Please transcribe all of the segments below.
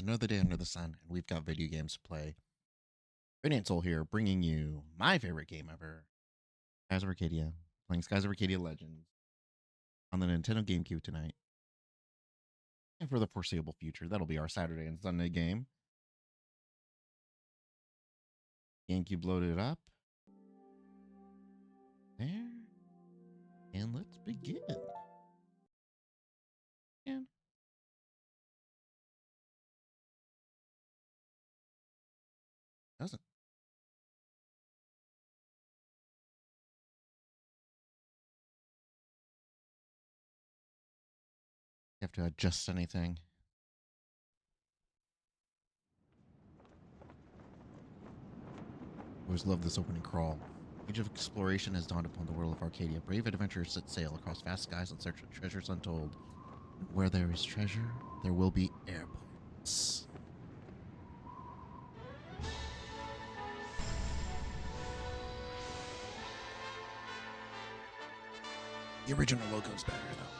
another day under the sun, and we've got video games to play. Radiant Soul here, bringing you my favorite game ever, Skies of Arcadia. Playing Skies of Arcadia Legends on the Nintendo GameCube tonight. And for the foreseeable future, that'll be our Saturday and Sunday game. GameCube loaded up. There. And let's begin. And doesn't. You have to adjust anything. Always love this opening crawl. Age of exploration has dawned upon the world of Arcadia. Brave adventurers set sail across vast skies in search of treasures untold. And where there is treasure, there will be airports. The original logo's better, though.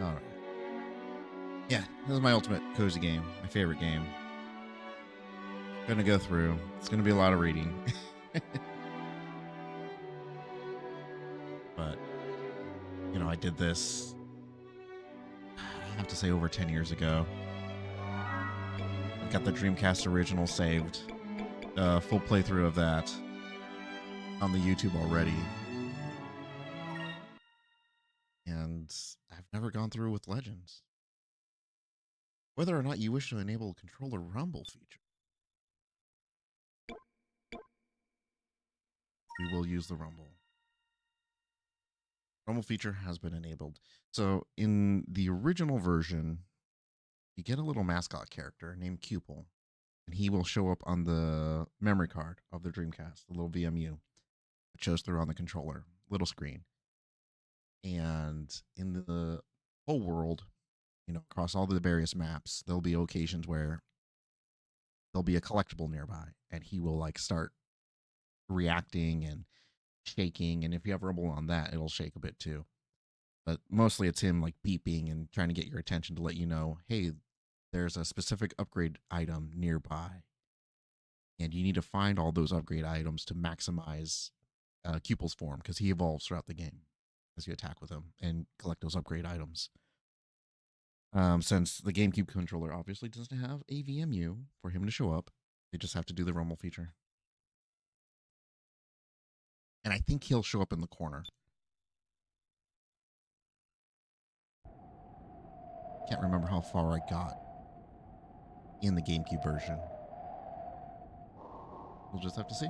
All right. Yeah, this is my ultimate cozy game, my favorite game. Gonna go through. It's gonna be a lot of reading. But, I did this, I have to say, over 10 years ago. I've got the Dreamcast original saved. Full playthrough of that on the YouTube already. And I've never gone through with Legends. Whether or not you wish to enable a controller rumble feature, we will use the rumble. Rumble feature has been enabled. So in the original version, you get a little mascot character named Cupel, and he will show up on the memory card of the Dreamcast, the little VMU. It shows through on the controller, little screen. And in the whole world, across all the various maps, there'll be occasions where there'll be a collectible nearby, and he will start reacting and shaking. And if you have rumble on that, it'll shake a bit too. But mostly it's him beeping and trying to get your attention to let you know, hey, there's a specific upgrade item nearby. And you need to find all those upgrade items to maximize Cupel's form, because he evolves throughout the game as you attack with him and collect those upgrade items. Since the GameCube controller obviously doesn't have a VMU for him to show up, they just have to do the rumble feature. And I think he'll show up in the corner. Can't remember how far I got in the GameCube version. We'll just have to see.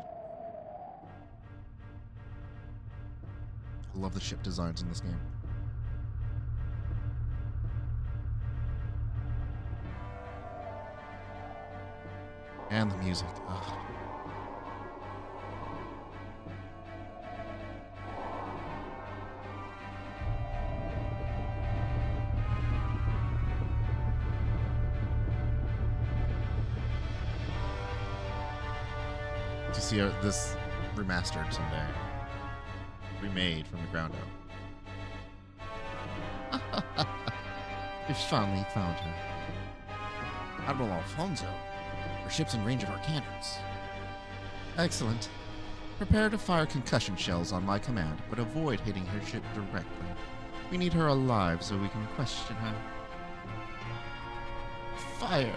I love the ship designs in this game. And the music. Ugh. To see this remastered someday. Remade from the ground up. We finally found her. Admiral Alfonso. Her ship's in range of our cannons. Excellent. Prepare to fire concussion shells on my command, but avoid hitting her ship directly. We need her alive so we can question her. Fire!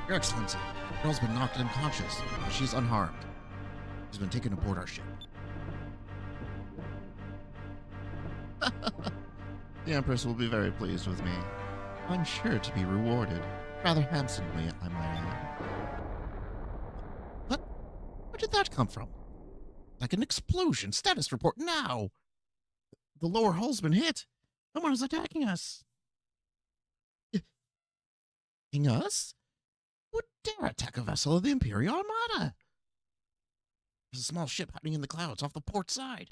Your Excellency, the girl's been knocked unconscious, but she's unharmed. She's been taken aboard our ship. The Empress will be very pleased with me. I'm sure to be rewarded. Rather handsomely, I might add. What? Where did that come from? Like an explosion. Status report now! The lower hull's been hit. Someone is attacking us. Attacking us? Who dare attack a vessel of the Imperial Armada? There's a small ship hiding in the clouds off the port side.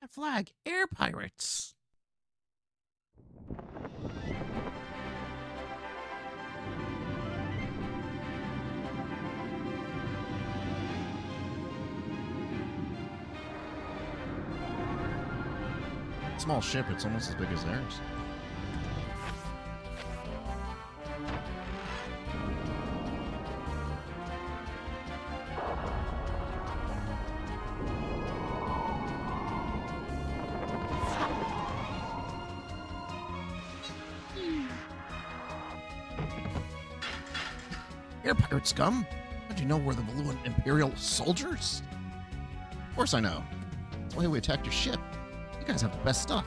That flag, air pirates. Small ship, it's almost as big as theirs. Air pirate scum? How'd you know we're the Valuan Imperial soldiers? Of course I know. That's why we attacked your ship. You guys have the best stuff.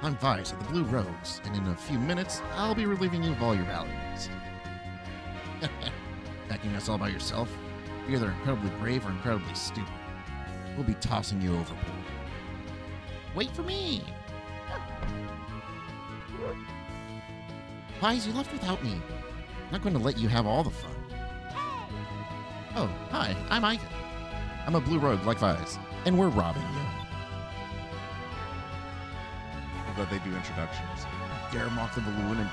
I'm Vice of the Blue Rose, and in a few minutes, I'll be relieving you of all your valuables. Attacking us all by yourself? You're either incredibly brave or incredibly stupid. We'll be tossing you overboard. Wait for me! Pies, you left without me. I'm not going to let you have all the fun. Oh, hi, I'm Ika. I'm a blue rogue like Vice, and we're robbing you. I love that they do introductions. Dare mock the Valuan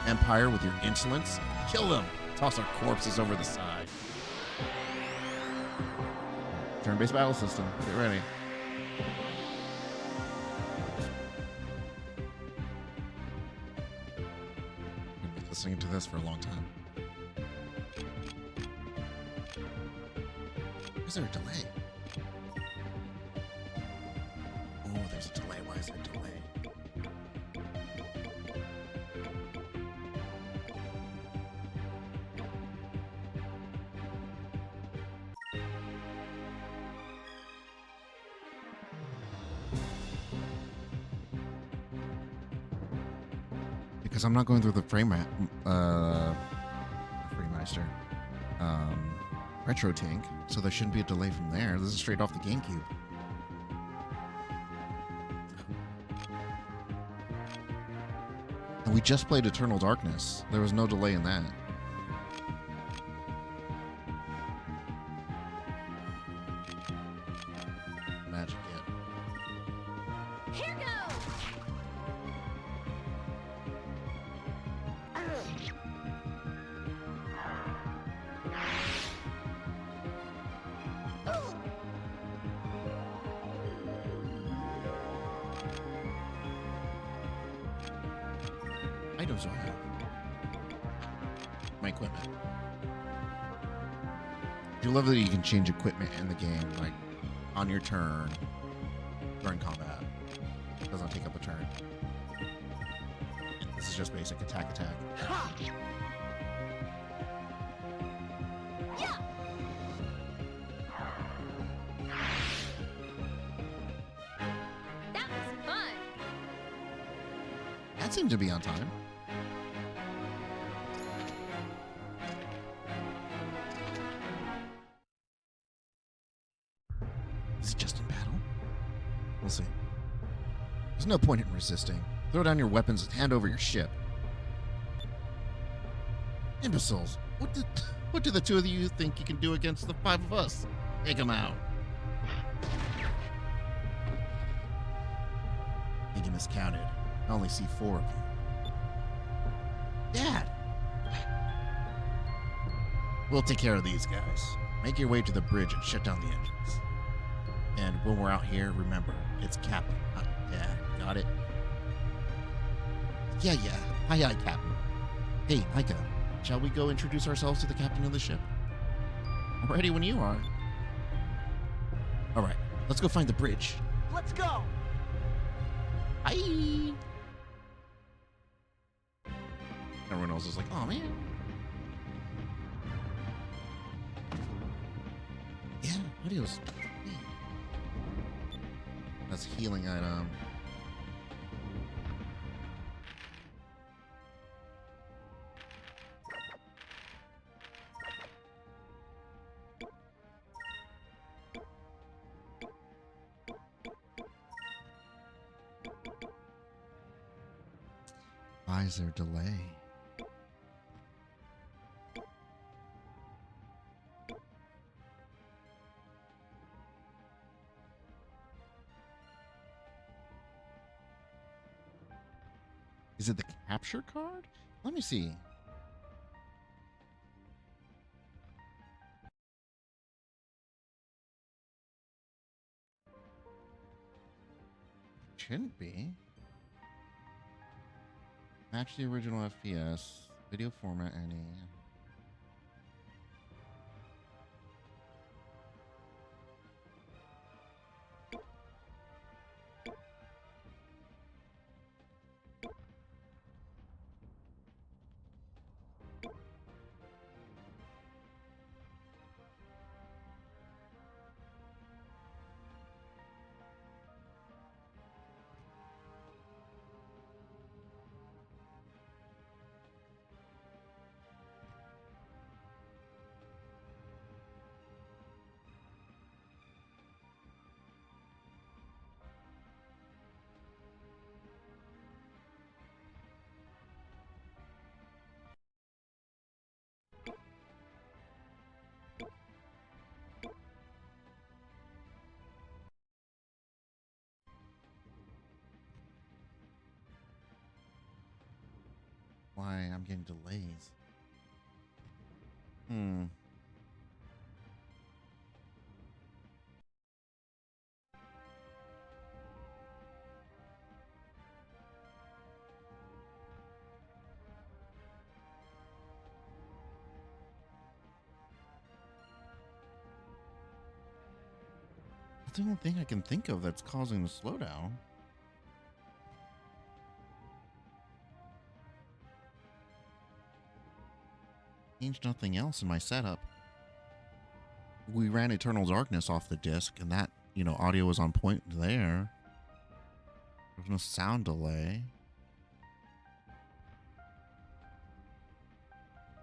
Empire with your insolence? Kill them! Toss our corpses over the side. Turn-based battle system. Get ready. Listening to this for a long time. Is there a delay? Oh, there's a delay. Why is there a delay? Because I'm not going through the Framemeister retro tank, so there shouldn't be a delay from there. This is straight off the GameCube. And we just played Eternal Darkness. There was no delay in that. Magic yet. Here goes! Items I have. My equipment. I love that you can change equipment in the game, like on your turn during combat. It doesn't take up a turn. This is just basic attack. Ha! Yeah! That was fun. That seemed to be on time. Is it just in battle? We'll see. There's no point in resisting. Throw down your weapons and hand over your ship. Imbeciles! What do the two of you think you can do against the five of us? Take them out. I think you miscounted. I only see 4 of you. Dad! We'll take care of these guys. Make your way to the bridge and shut down the engines. And when we're out here, remember, it's Captain, not Dad. Got it? Yeah. Aye, Captain. Hey, Micah, shall we go introduce ourselves to the captain of the ship? I'm ready when you are. All right, let's go find the bridge. Let's go! Aye. Everyone else is like, oh, man. Yeah, audio's... That's a healing item. Why is there delay? Is it the capture card? Let me see. Shouldn't be. Match the original FPS. Video format any. Why I'm getting delays. That's the only thing I can think of that's causing the slowdown. Changed nothing else in my setup. We ran Eternal Darkness off the disc, and that, audio was on point there. There's no sound delay.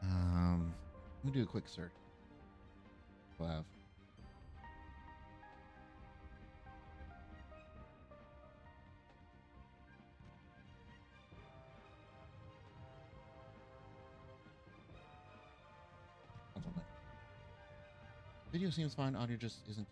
Let me do a quick search. We'll have. Video seems fine, audio just isn't.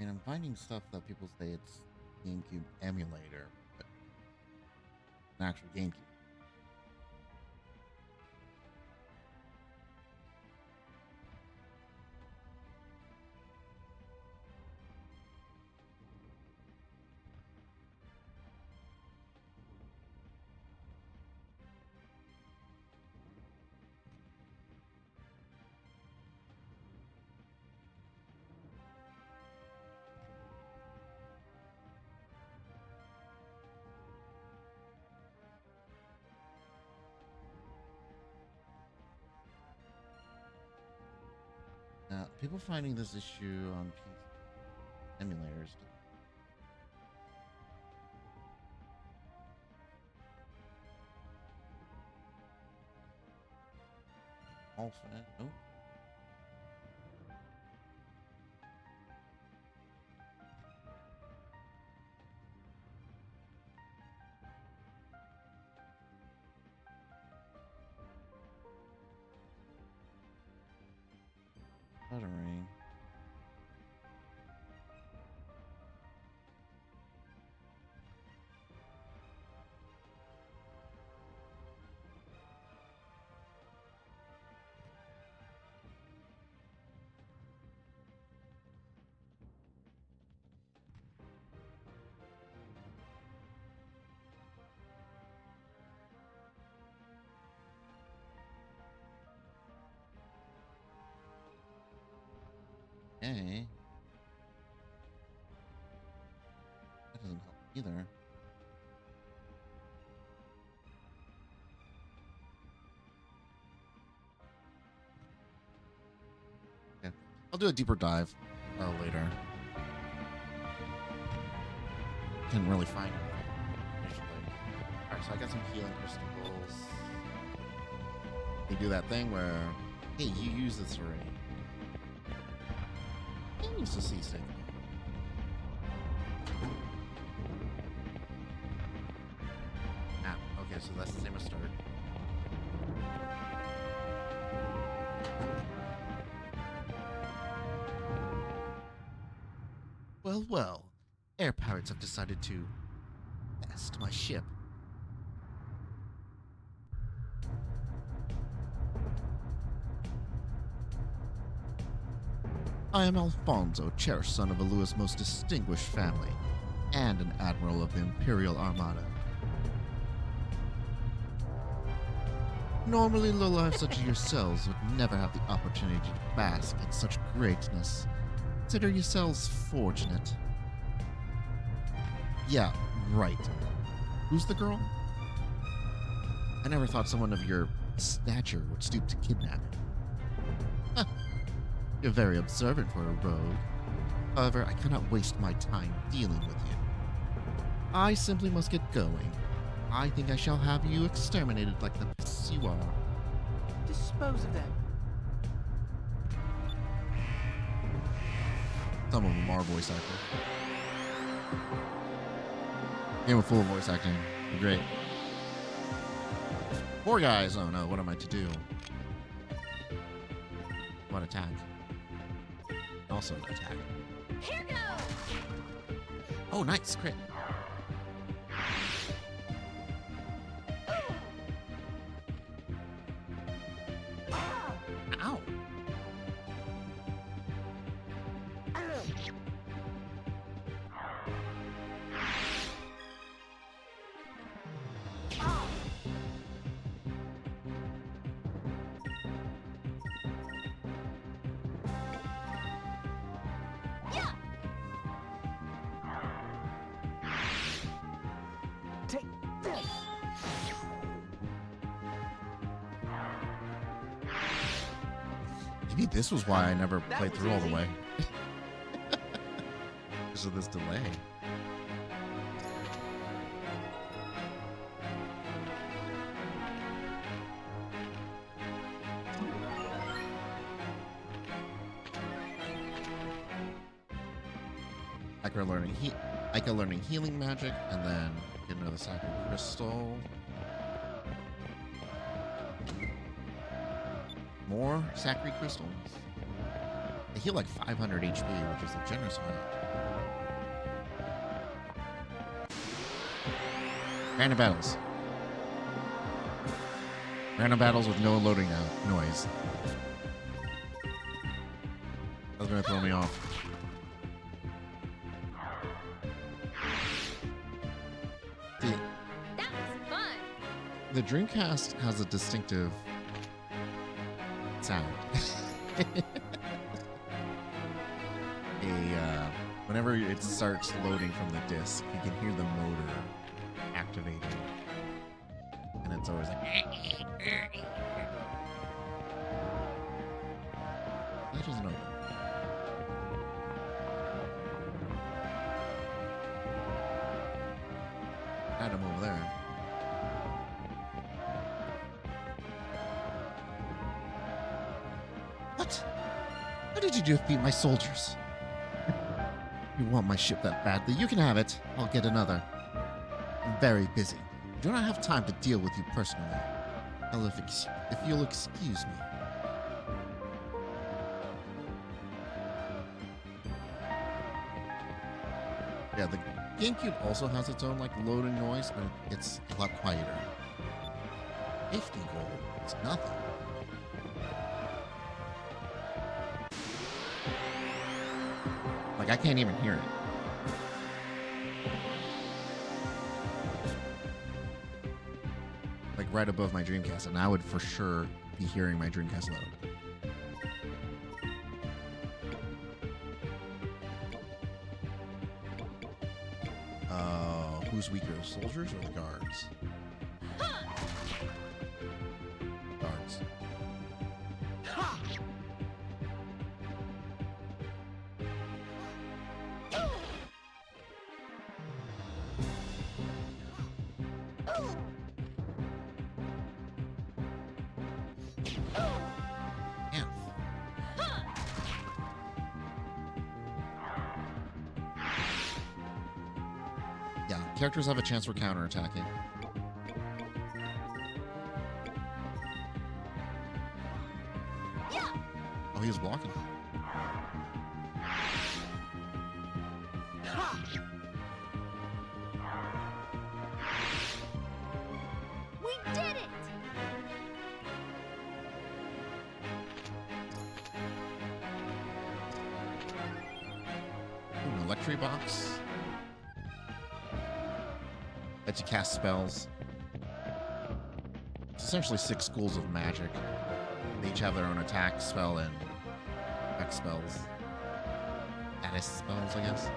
I mean, I'm finding stuff that people say it's GameCube emulator, but an actual GameCube. People finding this issue on PC emulators. Alpha, nope. Stuttering. Okay. That doesn't help either. Okay. I'll do a deeper dive later. Didn't really find it initially. Alright, so I got some healing crystals. They do that thing where, hey, you use this already. He needs to see signal. Ah, okay, so that's the same as start. Well, well. Air pirates have decided to best my ship. I am Alfonso, cherished son of Alua's most distinguished family, and an admiral of the Imperial Armada. Normally, lowlifes such as yourselves would never have the opportunity to bask in such greatness. Consider yourselves fortunate. Yeah, right. Who's the girl? I never thought someone of your stature would stoop to kidnapping. Huh. You're very observant for a rogue. However, I cannot waste my time dealing with you. I simply must get going. I think I shall have you exterminated like the pests you are. Dispose of them. Some of them are voice acting. Game full of voice acting. Great. Four guys. Oh no, what am I to do? What attack? Also an attack. Here goes! Oh, nice. Crit. Ow. Yeah! Take this. Maybe this was why I never That played was through all the easy. way. Because of this delay. Ica learning healing magic, and then get another sacred crystal. More sacred crystals. They heal like 500 HP, which is a generous amount. Random battles. Random battles with no loading noise. That's gonna throw me off. See, That was fun. the Dreamcast has a distinctive sound. Whenever it starts loading from the disc, you can hear the motor activating. And it's always like... That doesn't open. Had him over there. What? How did you defeat my soldiers? You want my ship that badly? You can have it. I'll get another. I'm very busy. I do not have time to deal with you personally. Hell, if you'll excuse me. Yeah, the GameCube also has its own like loading noise, but it's a lot quieter. 50 gold. It's nothing. Like, I can't even hear it. Like, right above my Dreamcast, and I would for sure be hearing my Dreamcast load. Who's weaker, the soldiers or the guards? Guards. Yeah, characters have a chance for counterattacking. Yeah. Oh, he was blocking. We did it. Ooh, an electric box. Lets you cast spells. It's essentially 6 schools of magic. They each have their own attack, spell, and effect spells. Status spells, I guess.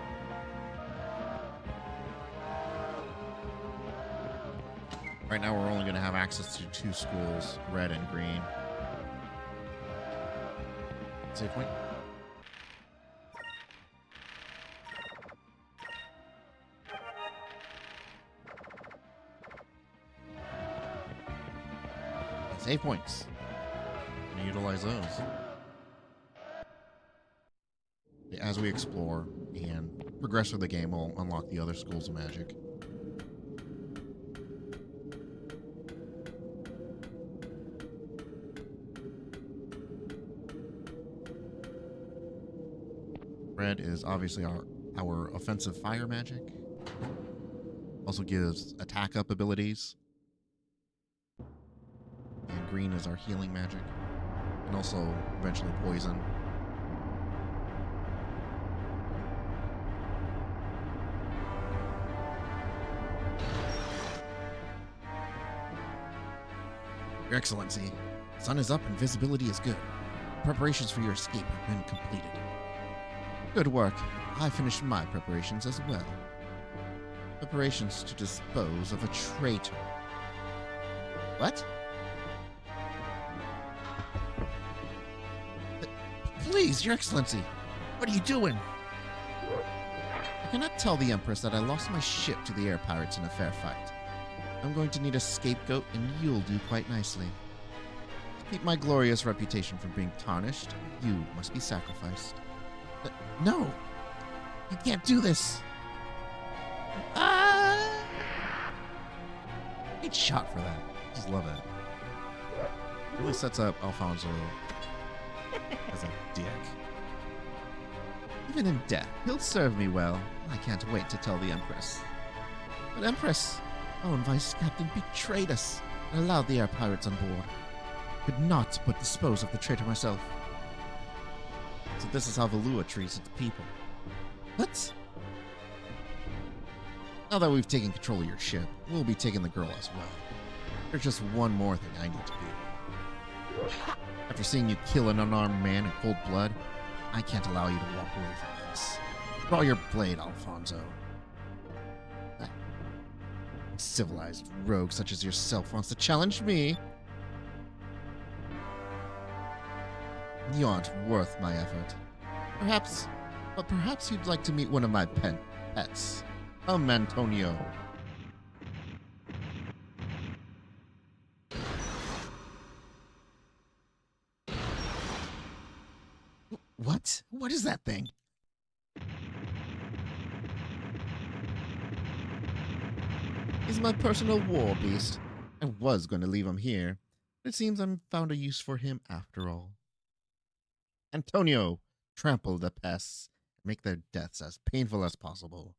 Right now, we're only going to have access to 2 schools, red and green. Save point. Save points. And utilize those. As we explore and progress through the game, we'll unlock the other schools of magic. Red is obviously our offensive fire magic. Also gives attack up abilities. And green is our healing magic. And also eventually poison. Your Excellency, sun is up and visibility is good. Preparations for your escape have been completed. Good work. I finished my preparations as well. Preparations to dispose of a traitor. What? Please, Your Excellency, what are you doing? I cannot tell the Empress that I lost my ship to the air pirates in a fair fight. I'm going to need a scapegoat, and you'll do quite nicely. To keep my glorious reputation from being tarnished, you must be sacrificed. No! You can't do this! Ah! Great shot for that. Just love it. Really sets up Alfonso as a dick. Even in death, he'll serve me well. I can't wait to tell the Empress. But Empress, own Vice Captain betrayed us and allowed the air pirates on board. Could not but dispose of the traitor myself. So this is how Valua treats its people. What? Now that we've taken control of your ship, we'll be taking the girl as well. There's just one more thing I need to do. After seeing you kill an unarmed man in cold blood, I can't allow you to walk away from this. Draw your blade, Alfonso. That civilized rogue such as yourself wants to challenge me. You aren't worth my effort. Perhaps you'd like to meet one of my pets. Antonio. What? What is that thing? He's my personal war beast. I was going to leave him here, but it seems I've found a use for him after all. Antonio, trample the pests and make their deaths as painful as possible.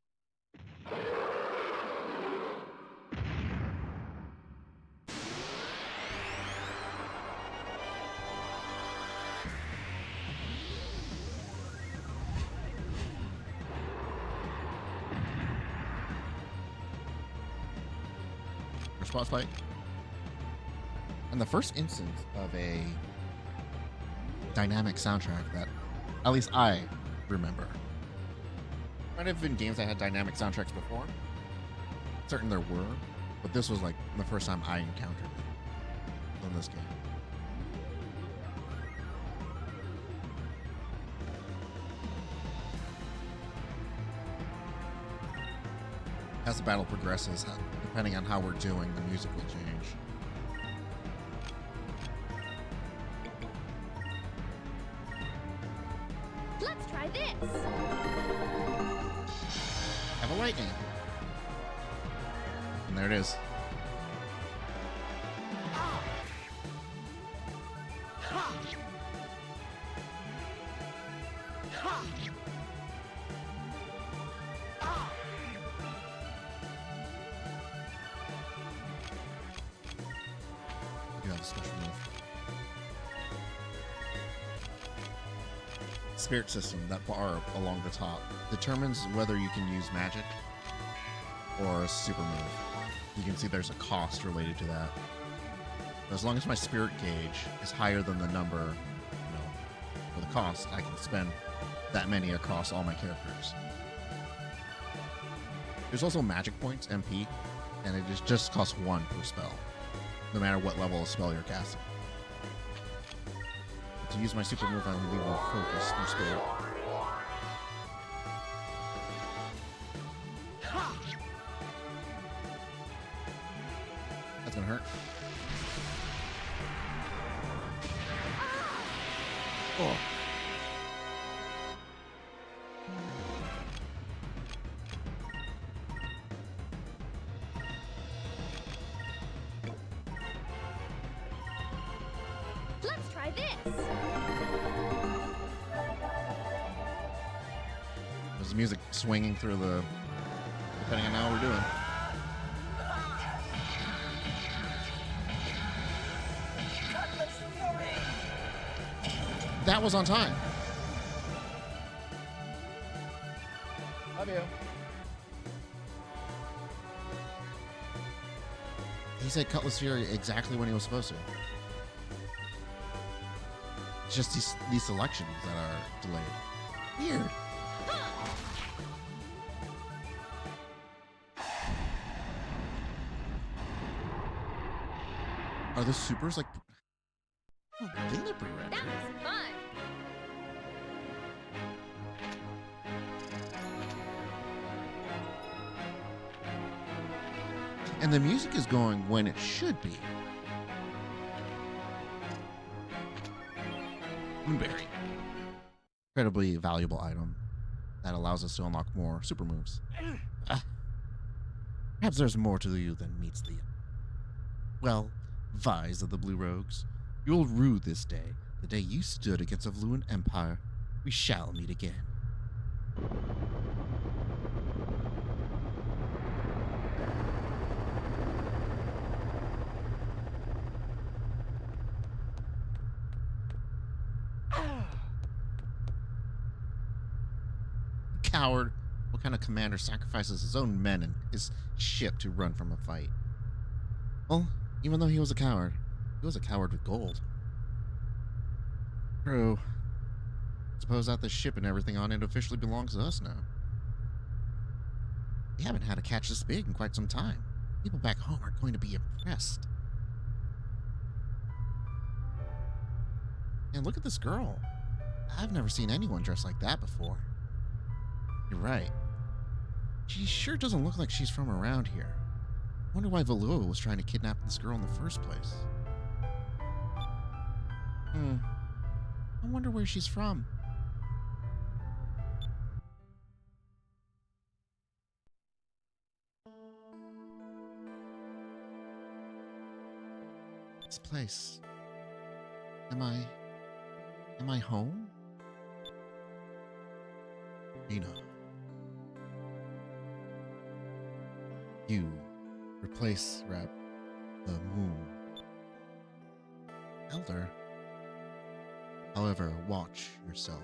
Response fight. And the first instance of a dynamic soundtrack that at least I remember. Might have been games that had dynamic soundtracks before. Certain there were, but this was like the first time I encountered it in this game. As the battle progresses, depending on how we're doing, the music will change. Let's try this. Have a lightning. And there it is. You have a special move. Spirit system, that bar along the top, determines whether you can use magic or a super move. You can see there's a cost related to that. As long as my spirit gauge is higher than the number, for the cost, I can spend that many across all my characters. There's also magic points, MP, and it just costs 1 per spell, no matter what level of spell you're casting. But to use my super move, I will be more focused through spirit. That's gonna hurt. Oh. Let's try this. There's music swinging through the, depending on how we're doing. That was on time. Love you. He said Cutlass Fury exactly when he was supposed to. It's just these selections that are delayed. Weird. Are the supers like... Oh, I think they're pretty rad. That was fun. And the music is going when it should be. Moonberry. Incredibly valuable item that allows us to unlock more super moves. Perhaps there's more to you than meets the... Well, Vise of the Blue Rogues, you will rue this day, the day you stood against a Valuan Empire. We shall meet again. Coward. What kind of commander sacrifices his own men and his ship to run from a fight? Well, even though he was a coward with gold. True. Suppose that the ship and everything on it officially belongs to us now. We haven't had a catch this big in quite some time. People back home are going to be impressed. And look at this girl. I've never seen anyone dressed like that before. You're right. She sure doesn't look like she's from around here. I wonder why Valua was trying to kidnap this girl in the first place. I wonder where she's from. This place. Am I home? Ina. You replace the moon. Elder. However, watch yourself.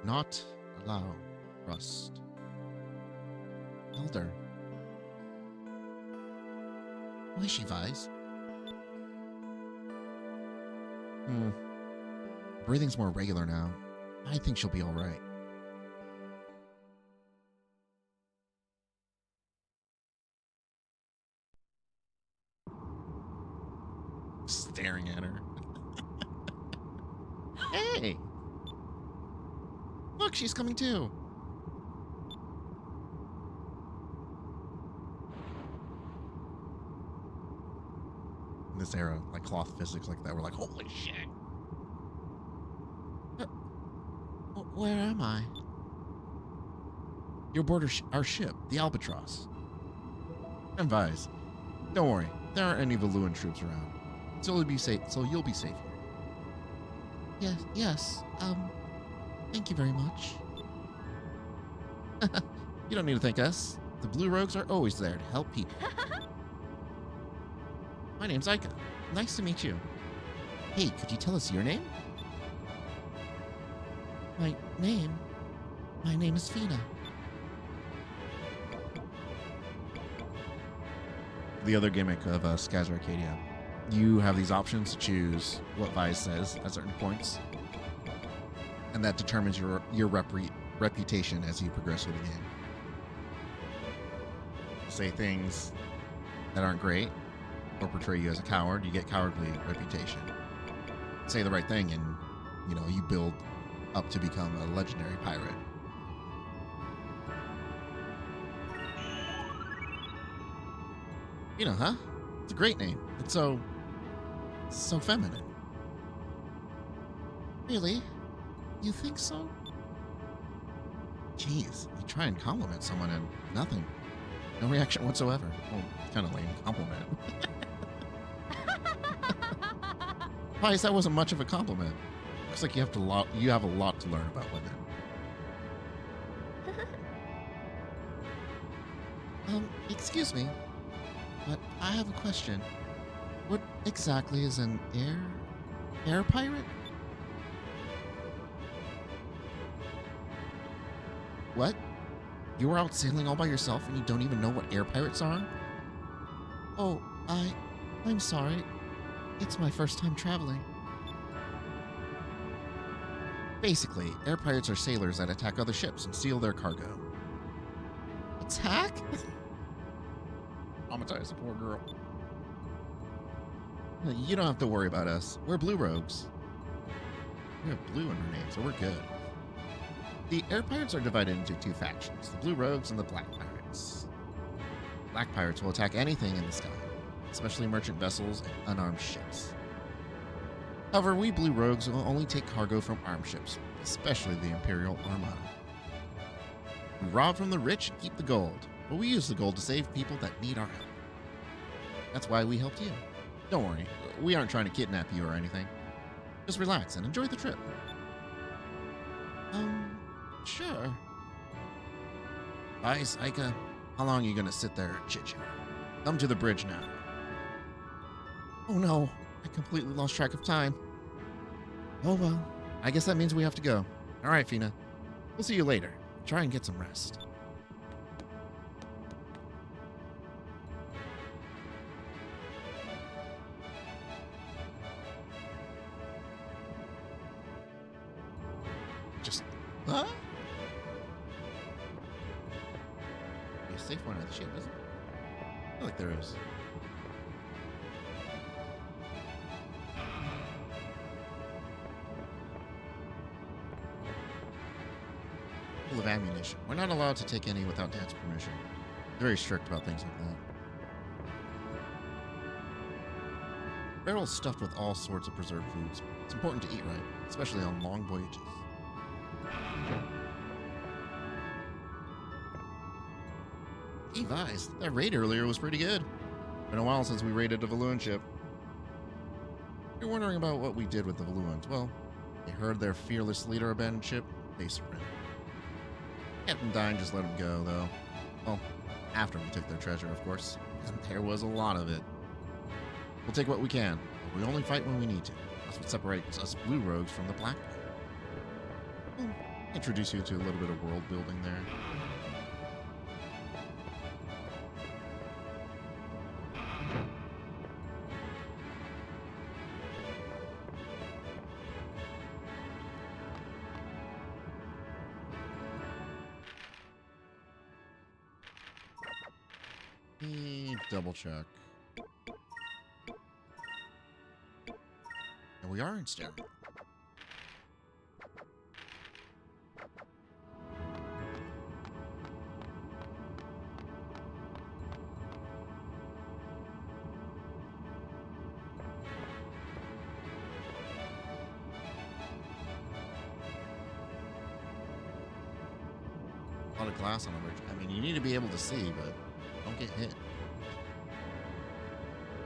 Not allow rust. Elder. Why is she Vise? Breathing's more regular now. I think she'll be alright. Staring at her. Hey! Look, she's coming too. In this era, like cloth physics like that, we're like, holy shit. Where am I? You're aboard our ship, the Albatross. And Vise, don't worry, there aren't any Valuan troops around. So you'll be safe. Here. Yes. Thank you very much. You don't need to thank us. The Blue Rogues are always there to help people. My name's Aika. Nice to meet you. Hey, could you tell us your name? My name is Fina. The other gimmick of Skies Arcadia. You have these options to choose what Vise says at certain points, and that determines your reputation as you progress through the game. Say things that aren't great, or portray you as a coward, you get cowardly reputation. Say the right thing, and you build up to become a legendary pirate. Huh? It's a great name. It's so feminine. Really? You think so? Jeez, you try and compliment someone and nothing. No reaction whatsoever. Well, kind of lame compliment. Pies, that wasn't much of a compliment. Looks like you have a lot to learn about women. Excuse me, but I have a question. What exactly is an air pirate? What? You were out sailing all by yourself and you don't even know what air pirates are? Oh, I'm sorry. It's my first time traveling. Basically, air pirates are sailors that attack other ships and steal their cargo. Attack? Traumatize the poor girl. You don't have to worry about us. We're Blue Rogues. We have blue in our name, so we're good. The air pirates are divided into two factions, the Blue Rogues and the Black Pirates. Black Pirates will attack anything in the sky, especially merchant vessels and unarmed ships. However, we Blue Rogues will only take cargo from armed ships, especially the Imperial Armada. We rob from the rich and keep the gold, but we use the gold to save people that need our help. That's why we helped you. Don't worry, we aren't trying to kidnap you or anything. Just relax and enjoy the trip. Sure. Bye, Saika. How long are you gonna sit there chit-chat? Come to the bridge now. Oh no, I completely lost track of time. Oh well, I guess that means we have to go. All right, Fina. We'll see you later. Try and get some rest. Just, huh? Be a safe one of the ship, isn't it? I feel like there is. Full of ammunition. We're not allowed to take any without Dad's permission. They're very strict about things like that. Barrels stuffed with all sorts of preserved foods. It's important to eat right, especially on long voyages. Hey, Vise, that raid earlier was pretty good. Been a while since we raided a Valuan ship. You're wondering about what we did with the Valuans. Well, they heard their fearless leader abandoned ship. They surrendered. Captain Dine just let them go, though. Well, after we took their treasure, of course. And there was a lot of it. We'll take what we can, but we only fight when we need to. That's what separates us blue rogues from the black one. We'll introduce you to a little bit of world building there. Double check. And we are in stereo. A lot of glass on the bridge. I mean, you need to be able to see, but don't get hit.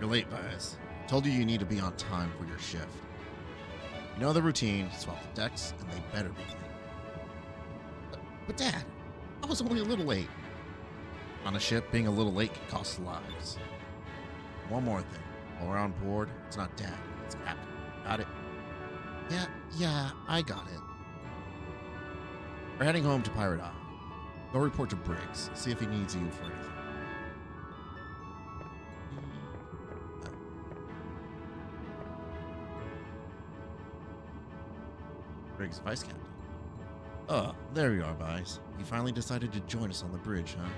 You're late, Vias. Told you need to be on time for your shift. You know the routine. Swap the decks, and they better be clean. But Dad, I was only a little late. On a ship, being a little late can cost lives. One more thing. While we're on board, it's not Dad, it's Captain. Got it? Yeah, I got it. We're heading home to Pirate Isle. Go report to Briggs. See if he needs you for anything. Briggs, Vice Captain. Oh, there you are, Vice. You finally decided to join us on the bridge, huh?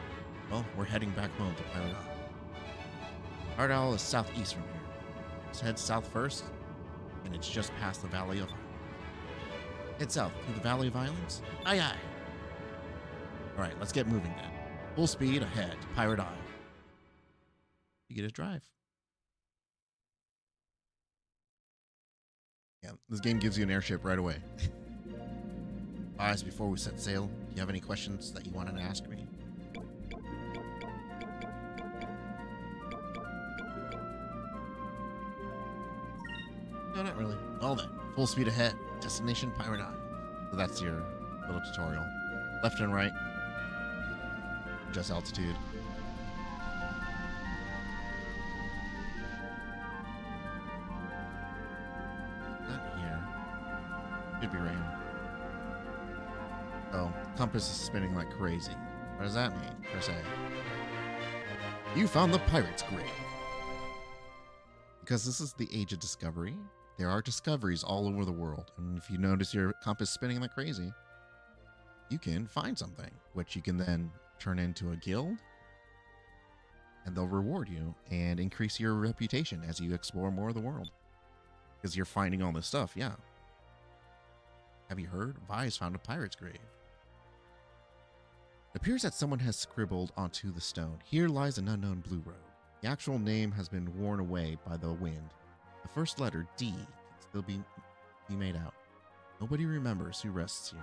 Well, we're heading back home to Pirate Isle. Pirate Isle is southeast from here. Let's head south first, and it's just past the Valley of Islands. Head south through the Valley of Islands? Aye, aye. Alright, let's get moving then. Full speed ahead to Pirate Isle. You get to drive. Yeah, this game gives you an airship right away. Guys, before we set sail, do you have any questions that you wanted to ask me? No, not really. Well then, full speed ahead. Destination Pirate Isle. So that's your little tutorial. Left and right. Adjust altitude. Could be rain. Oh, compass is spinning like crazy. What does that mean? Press A. You found the pirate's grave. Because this is the age of discovery, there are discoveries all over the world. And if you notice your compass spinning like crazy, you can find something, which you can then turn into a guild. And they'll reward you and increase your reputation as you explore more of the world. Because you're finding all this stuff, yeah. Have you heard? Vi's found a pirate's grave. It appears that someone has scribbled onto the stone. Here lies an unknown blue road. The actual name has been worn away by the wind. The first letter, D, can still be made out. Nobody remembers who rests here.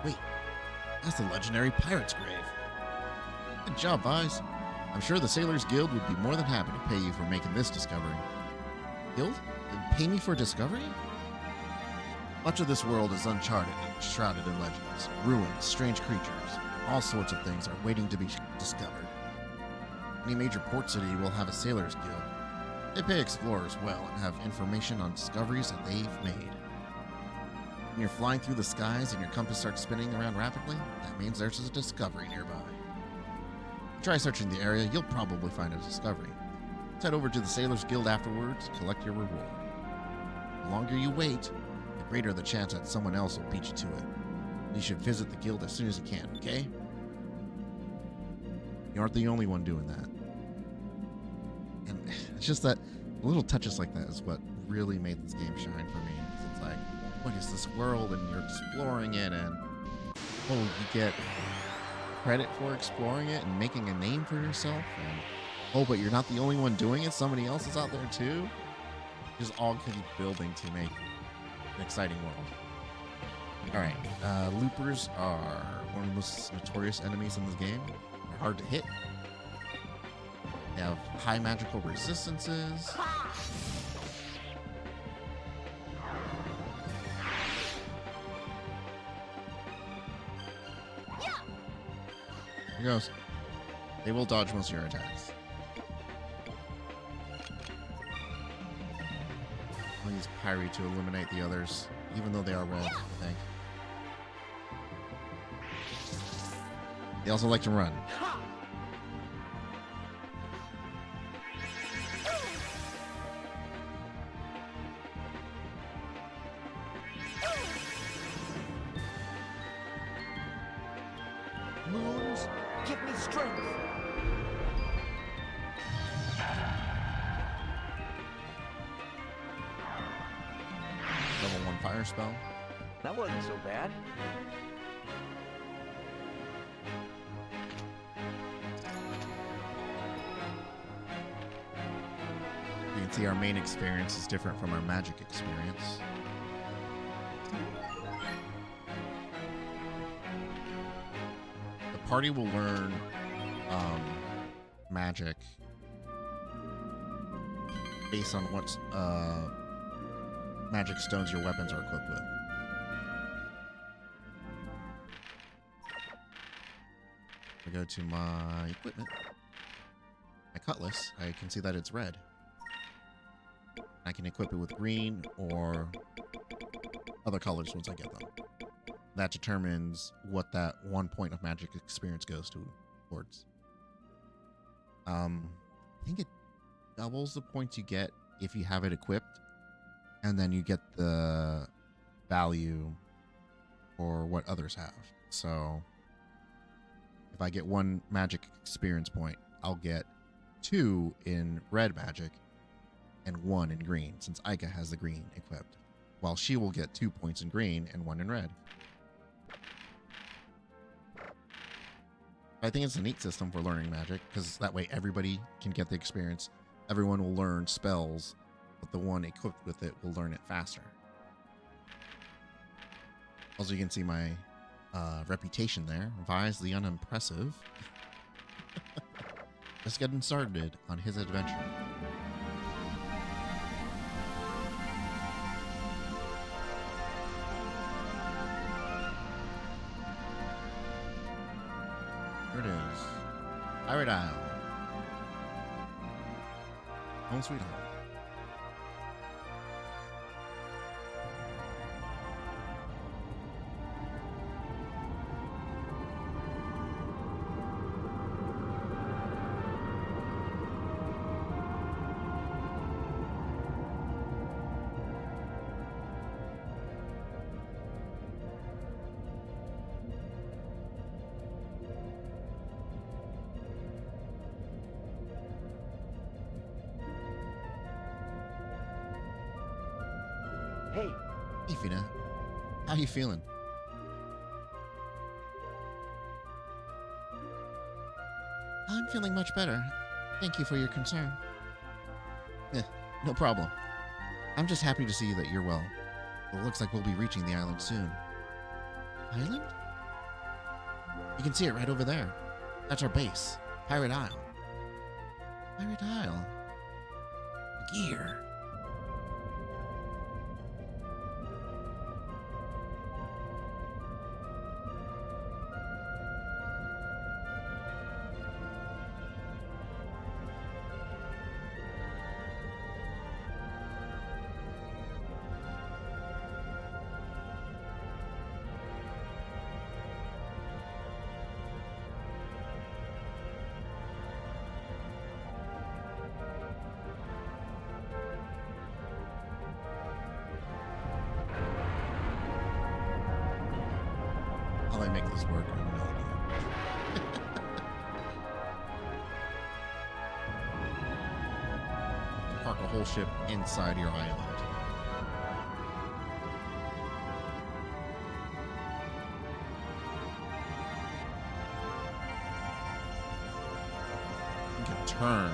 Wait, that's the legendary pirate's grave. Good job, Vi's. I'm sure the Sailors Guild would be more than happy to pay you for making this discovery. Guild? Pay me for discovery? Much of this world is uncharted and shrouded in legends, ruins, strange creatures. All sorts of things are waiting to be discovered. Any major port city will have a sailors' guild. They pay explorers well and have information on discoveries that they've made. When you're flying through the skies and your compass starts spinning around rapidly, that means there's a discovery nearby. Try searching the area, you'll probably find a discovery. Head over to the Sailors Guild afterwards to collect your reward. The longer you wait, the greater the chance that someone else will beat you to it. You should visit the guild as soon as you can, okay? You aren't the only one doing that. And it's just that little touches like that is what really made this game shine for me. Because it's like, what is this world? And you're exploring it, and oh, you get credit for exploring it and making a name for yourself. And oh, but you're not the only one doing it. Somebody else is out there too. Just all keep building to make an exciting world. All right, loopers are one of the most notorious enemies in this game. They're hard to hit. They have high magical resistances. Here goes. They will dodge most of your attacks. I'll use Pyre to eliminate the others, even though they are red, I think. They also like to run. Moons, give me strength. Level 1 fire spell. That wasn't so bad. You can see our main experience is different from our magic experience. The party will learn magic based on what magic stones your weapons are equipped with. I go to my equipment, my cutlass, I can see that it's red. I can equip it with green or other colors once I get them. That determines what that 1 point of magic experience goes towards. I think it doubles the points you get if you have it equipped, and then you get the value for what others have. So if I get 1 magic experience point, I'll get 2 in red magic and 1 in green, since Aika has the green equipped, while she will get 2 points in green and 1 in red. I think it's a neat system for learning magic, because that way everybody can get the experience. Everyone will learn spells, but the one equipped with it will learn it faster. Also, you can see my reputation there. Vise the Unimpressive. Just getting started on his adventure. Here it is. Pirate Isle. Home sweet home. Hey, Hey, Fina. How you feeling? I'm feeling much better. Thank you for your concern. No problem. I'm just happy to see that you're well. It looks like we'll be reaching the island soon. Island? You can see it right over there. That's our base. Pirate Isle. Pirate Isle. Gear. How they make this work, I have no idea. Park a whole ship inside your island. You can turn.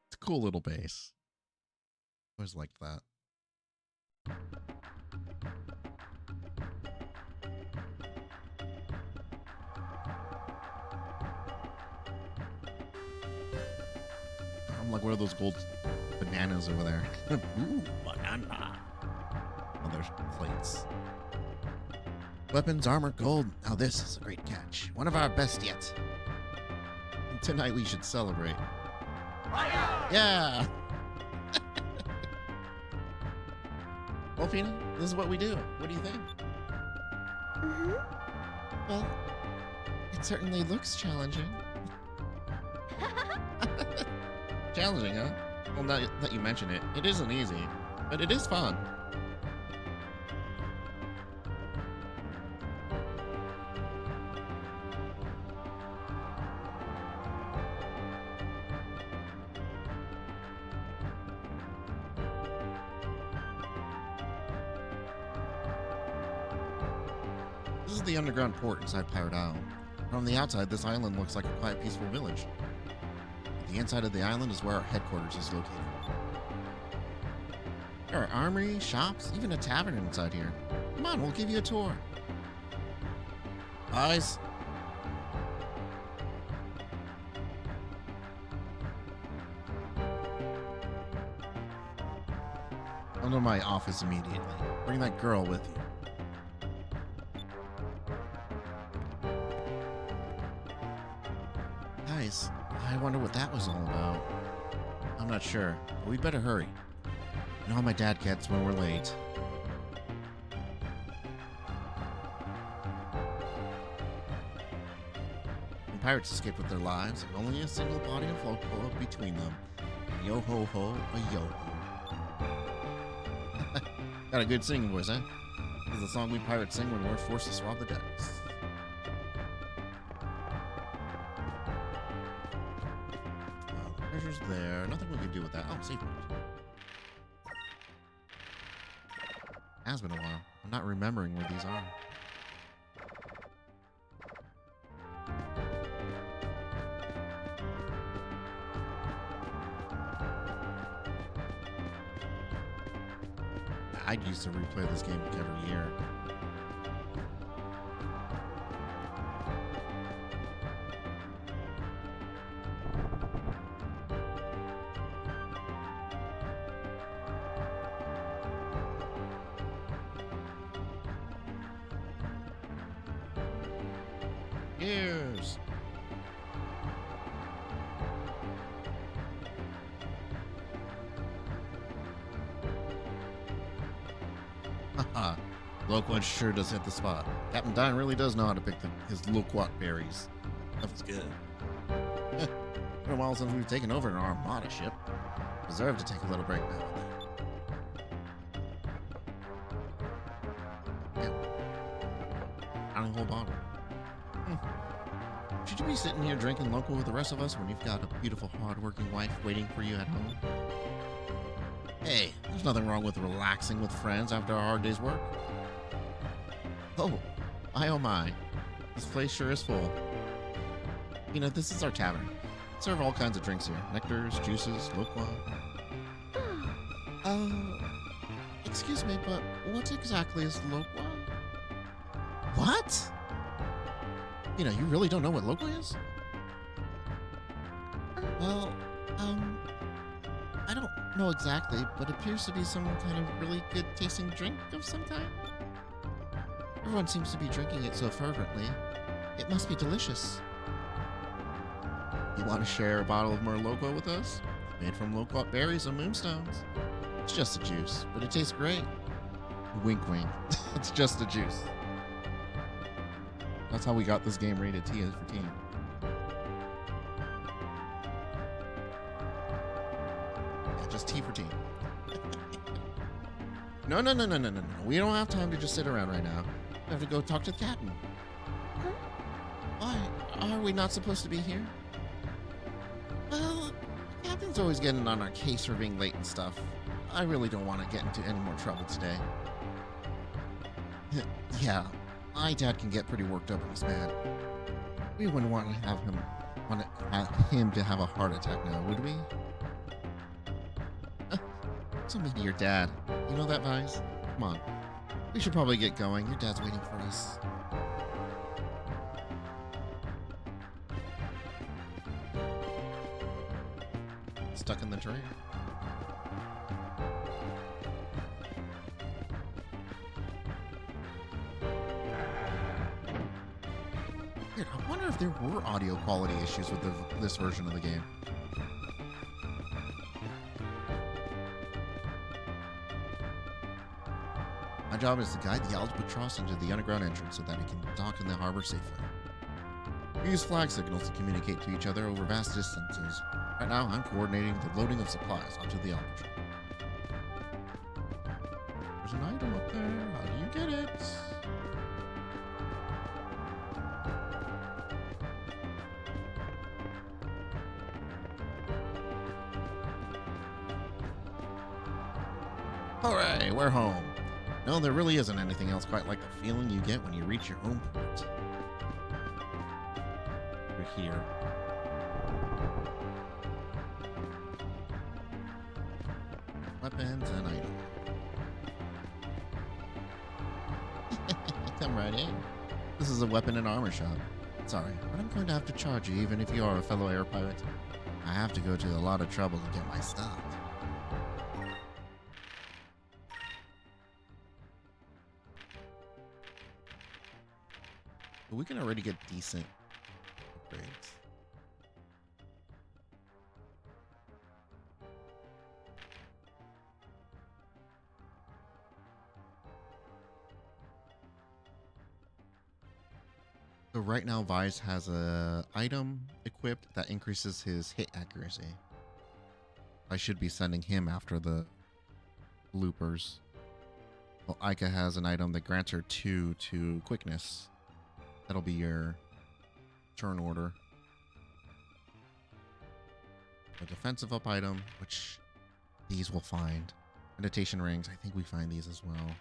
It's a cool little base. Always liked that. I'm like one of those gold bananas over there. Ooh, banana. Oh, there's plates. Weapons, armor, gold. Now this is a great catch. One of our best yet. And tonight we should celebrate. Yeah. Well, Fina, this is what we do. What do you think? Well, it certainly looks challenging. Challenging, huh? Well, now that you mention it, it isn't easy, but it is fun. This is the underground port inside Pirate Isle. From the outside, this island looks like a quiet, peaceful village. The inside of the island is where our headquarters is located. There are armories, shops, even a tavern inside here. Come on, we'll give you a tour. Guys. Come to my office immediately. Bring that girl with you. Guys, I wonder what that was all about. I'm not sure, but we'd better hurry. You know how my dad gets when we're late. When pirates escape with their lives, and only a single body of local between them. Yo ho ho, a yo ho. Got a good singing voice, huh? This is the song we pirates sing when we're forced to swab the decks. Treasure's there. Nothing we can do with that. Oh, save point. Has been a while. I'm not remembering where these are. I'd used to replay this game every year. Years. Haha, Loquat sure does hit the spot. Captain Dine really does know how to pick his loquat berries. That was good. Been a while since we've taken over an armada ship. Deserve to take a little break now and then. Yeah. Counting whole bottle. Should you be sitting here drinking local with the rest of us when you've got a beautiful, hard-working wife waiting for you at home? Hey, there's nothing wrong with relaxing with friends after a hard day's work. Oh my. This place sure is full. You know, this is our tavern. Serve all kinds of drinks here. Nectars, juices, loquat. Excuse me, but what exactly is loquat? What? You know, you really don't know what loquat is? Well, I don't know exactly, but it appears to be some kind of really good tasting drink of some kind. Everyone seems to be drinking it so fervently. It must be delicious. You want to share a bottle of Merlot with us? Made from low-caught berries and moonstones. It's just a juice, but it tastes great. Wink, wink. It's just a juice. That's how we got this game rated T for teen. Yeah, just T for teen. No. We don't have time to just sit around right now. We have to go talk to the captain. Why? Are we not supposed to be here? Well, the captain's always getting on our case for being late and stuff. I really don't want to get into any more trouble today. Yeah, my dad can get pretty worked up when he's mad. We wouldn't want to have him to have a heart attack now, would we? So mean to your dad. You know that, Vise? Come on. We should probably get going. Your dad's waiting for us. Stuck in the train. Weird. I wonder if there were audio quality issues with this version of the game. My job is to guide the Albatross into the underground entrance so that it can dock in the harbor safely. We use flag signals to communicate to each other over vast distances. Right now, I'm coordinating the loading of supplies onto the Albatross. There's an item up there. How do you get it? Hooray, we're home. No, there really isn't anything else quite like the feeling you get when you reach your home port. We're here. Weapons and items. Come right in. This is a weapon and armor shop. Sorry, but I'm going to have to charge you even if you are a fellow air pirate. I have to go to a lot of trouble to get my stuff. But we can already get decent upgrades. So right now, Vise has a item equipped that increases his hit accuracy. I should be sending him after the loopers. Well, Aika has an item that grants her 2 to quickness. That'll be your turn order. A defensive up item, which these we'll find. Meditation rings, I think we find these as well.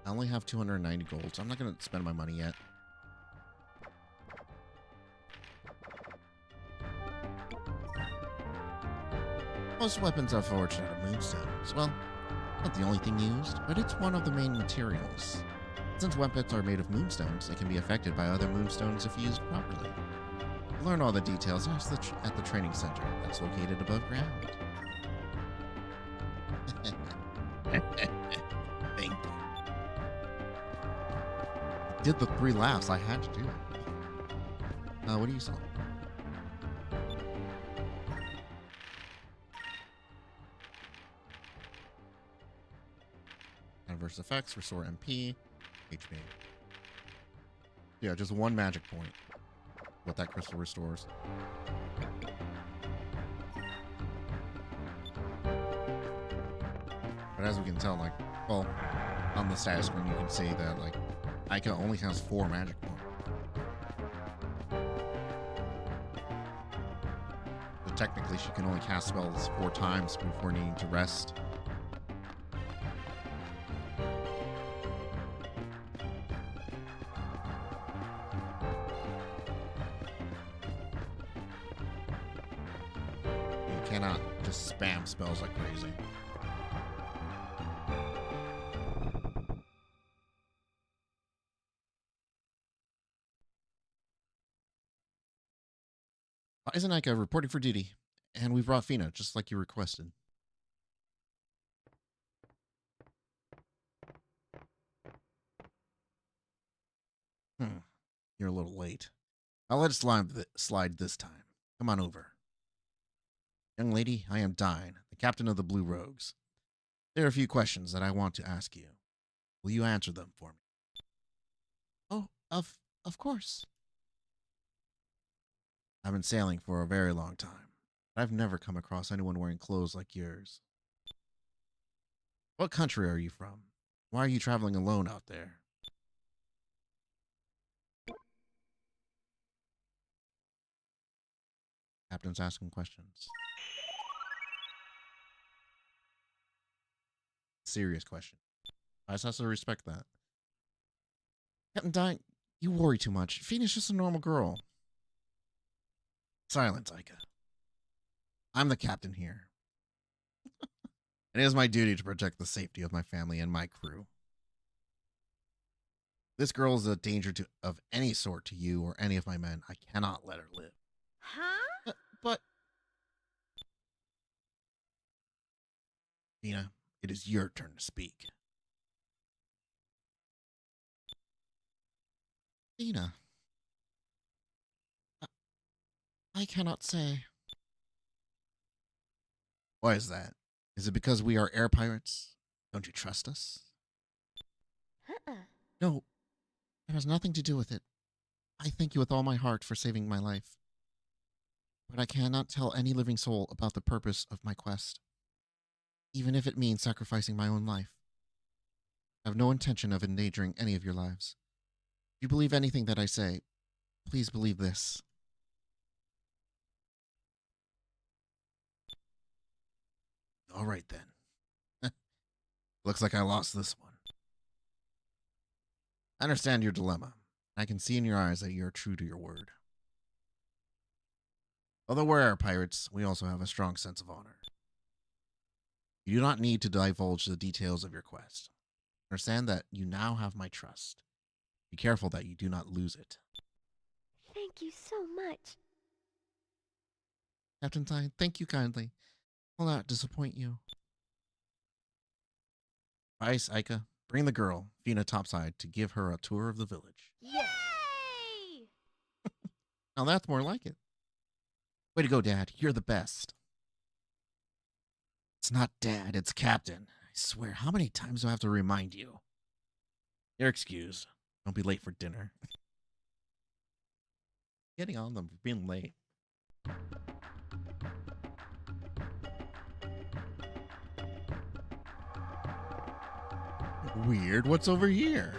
I only have 290 gold, so I'm not going to spend my money yet. Most weapons are forged out of moonstones. Well, not the only thing used, but it's one of the main materials. Since weapons are made of moonstones, they can be affected by other moonstones if used properly. Learn all the details at the training center that's located above ground. Thank you. Did the 3 laughs, I had to do it. What do you sell? Adverse effects, restore MP, HP. Yeah, just 1 magic point. What that crystal restores. But as we can tell, like, well, on the status screen you can see that, like, Aika only has 4 magic points. So technically she can only cast spells 4 times before needing to rest. You cannot just spam spells like crazy. Eisenaka reporting for duty, and we've brought Fina, just like you requested. You're a little late. I'll let it slide this time. Come on over. Young lady, I am Dine, the captain of the Blue Rogues. There are a few questions that I want to ask you. Will you answer them for me? Oh, of course. I've been sailing for a very long time, but I've never come across anyone wearing clothes like yours. What country are you from? Why are you traveling alone out there? Captain's asking questions. Serious question. I just have to respect that. Captain Dine, you worry too much. Phoena's just a normal girl. Silence, Ica. I'm the captain here. It is my duty to protect the safety of my family and my crew. This girl is a danger of any sort to you or any of my men. I cannot let her live. Huh? But Phoena, it is your turn to speak. Phoena, I cannot say. Why is that? Is it because we are air pirates? Don't you trust us? Uh-uh. No, it has nothing to do with it. I thank you with all my heart for saving my life. But I cannot tell any living soul about the purpose of my quest, even if it means sacrificing my own life. I have no intention of endangering any of your lives. If you believe anything that I say, please believe this. All right then. Looks like I lost this one. I understand your dilemma. I can see in your eyes that you are true to your word. Although we're air pirates, we also have a strong sense of honor. You do not need to divulge the details of your quest. Understand that you now have my trust. Be careful that you do not lose it. Thank you so much. Captain Tide, thank you kindly. I'll not disappoint you. Vice, Ica, bring the girl, Phoena topside, to give her a tour of the village. Yay! Now that's more like it. Way to go, Dad. You're the best. It's not Dad, it's Captain. I swear, how many times do I have to remind you? You're excused. Don't be late for dinner. Getting on them for being late. Weird. What's over here?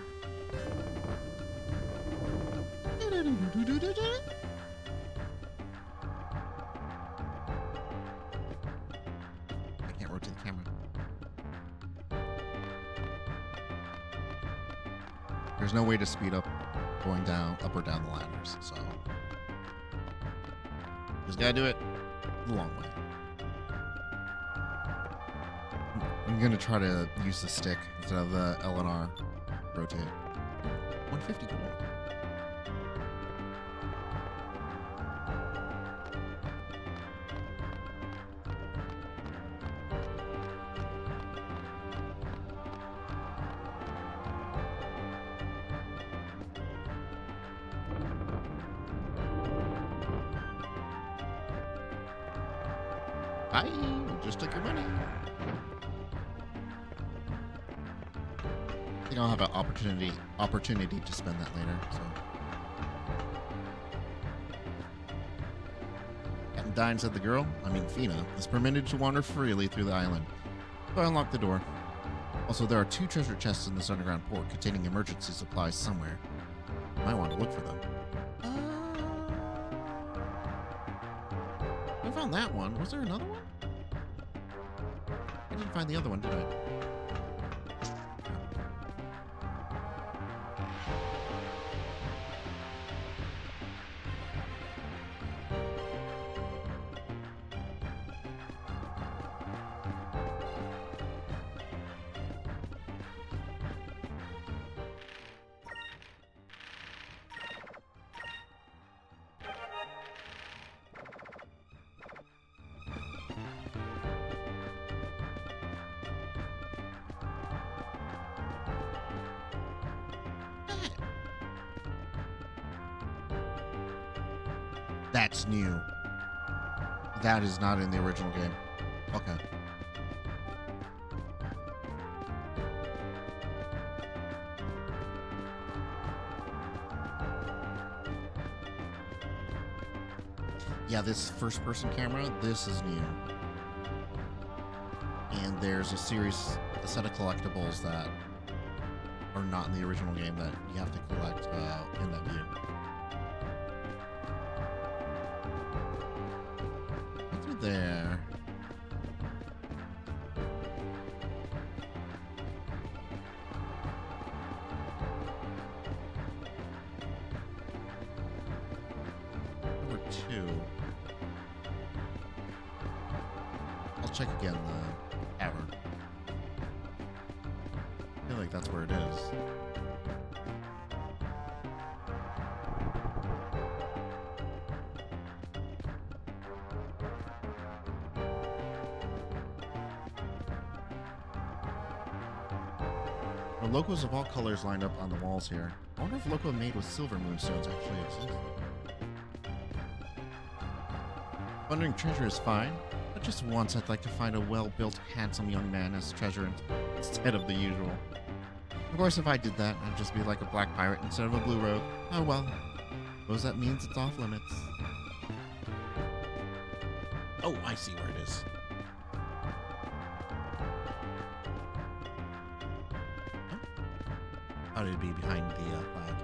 I can't rotate the camera. There's no way to speed up going down, up or down the ladders, so just gotta do it the long way. I'm gonna try to use the stick instead of the L and R rotate. 150 gold. Bye. We just took your money. I think I'll have an opportunity to spend that later. So, Captain Dine, said the girl, Phoena, is permitted to wander freely through the island. So I unlocked the door. Also, there are 2 treasure chests in this underground port containing emergency supplies somewhere. You might want to look for them. I found that one. Was there another one? I didn't find the other one, did I? That's new. That is not in the original game. Okay. Yeah, this first-person camera, this is new. And there's a set of collectibles that are not in the original game that you have to collect in that view. Go through there. Number 2. I'll check again the tavern. I feel like that's where it is. The locos of all colors lined up on the walls here. I wonder if loco made with silver moonstones actually exist. Wandering treasure is fine, but just once I'd like to find a well-built, handsome young man as treasure instead of the usual. Of course, if I did that, I'd just be like a black pirate instead of a blue rogue. Oh well. Suppose that means it's off limits. Oh, I see where it is. How did it be behind the flag?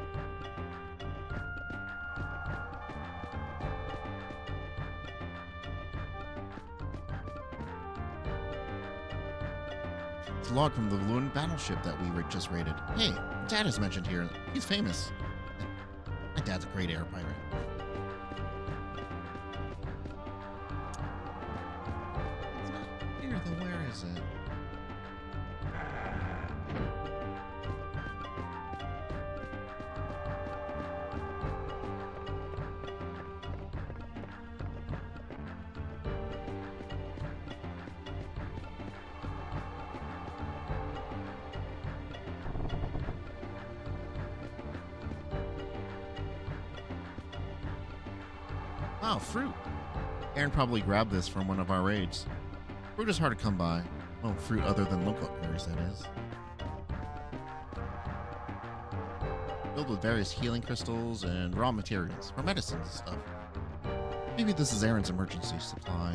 It's a log from the Luan battleship that we just raided. Hey, Dad is mentioned here. He's famous. My dad's a great air pirate. It's not here, then where is it? Oh, fruit. Aaron probably grabbed this from one of our raids. Fruit is hard to come by. Well, fruit other than loco berries, that is. Filled with various healing crystals and raw materials for medicines and stuff. Maybe this is Aaron's emergency supply.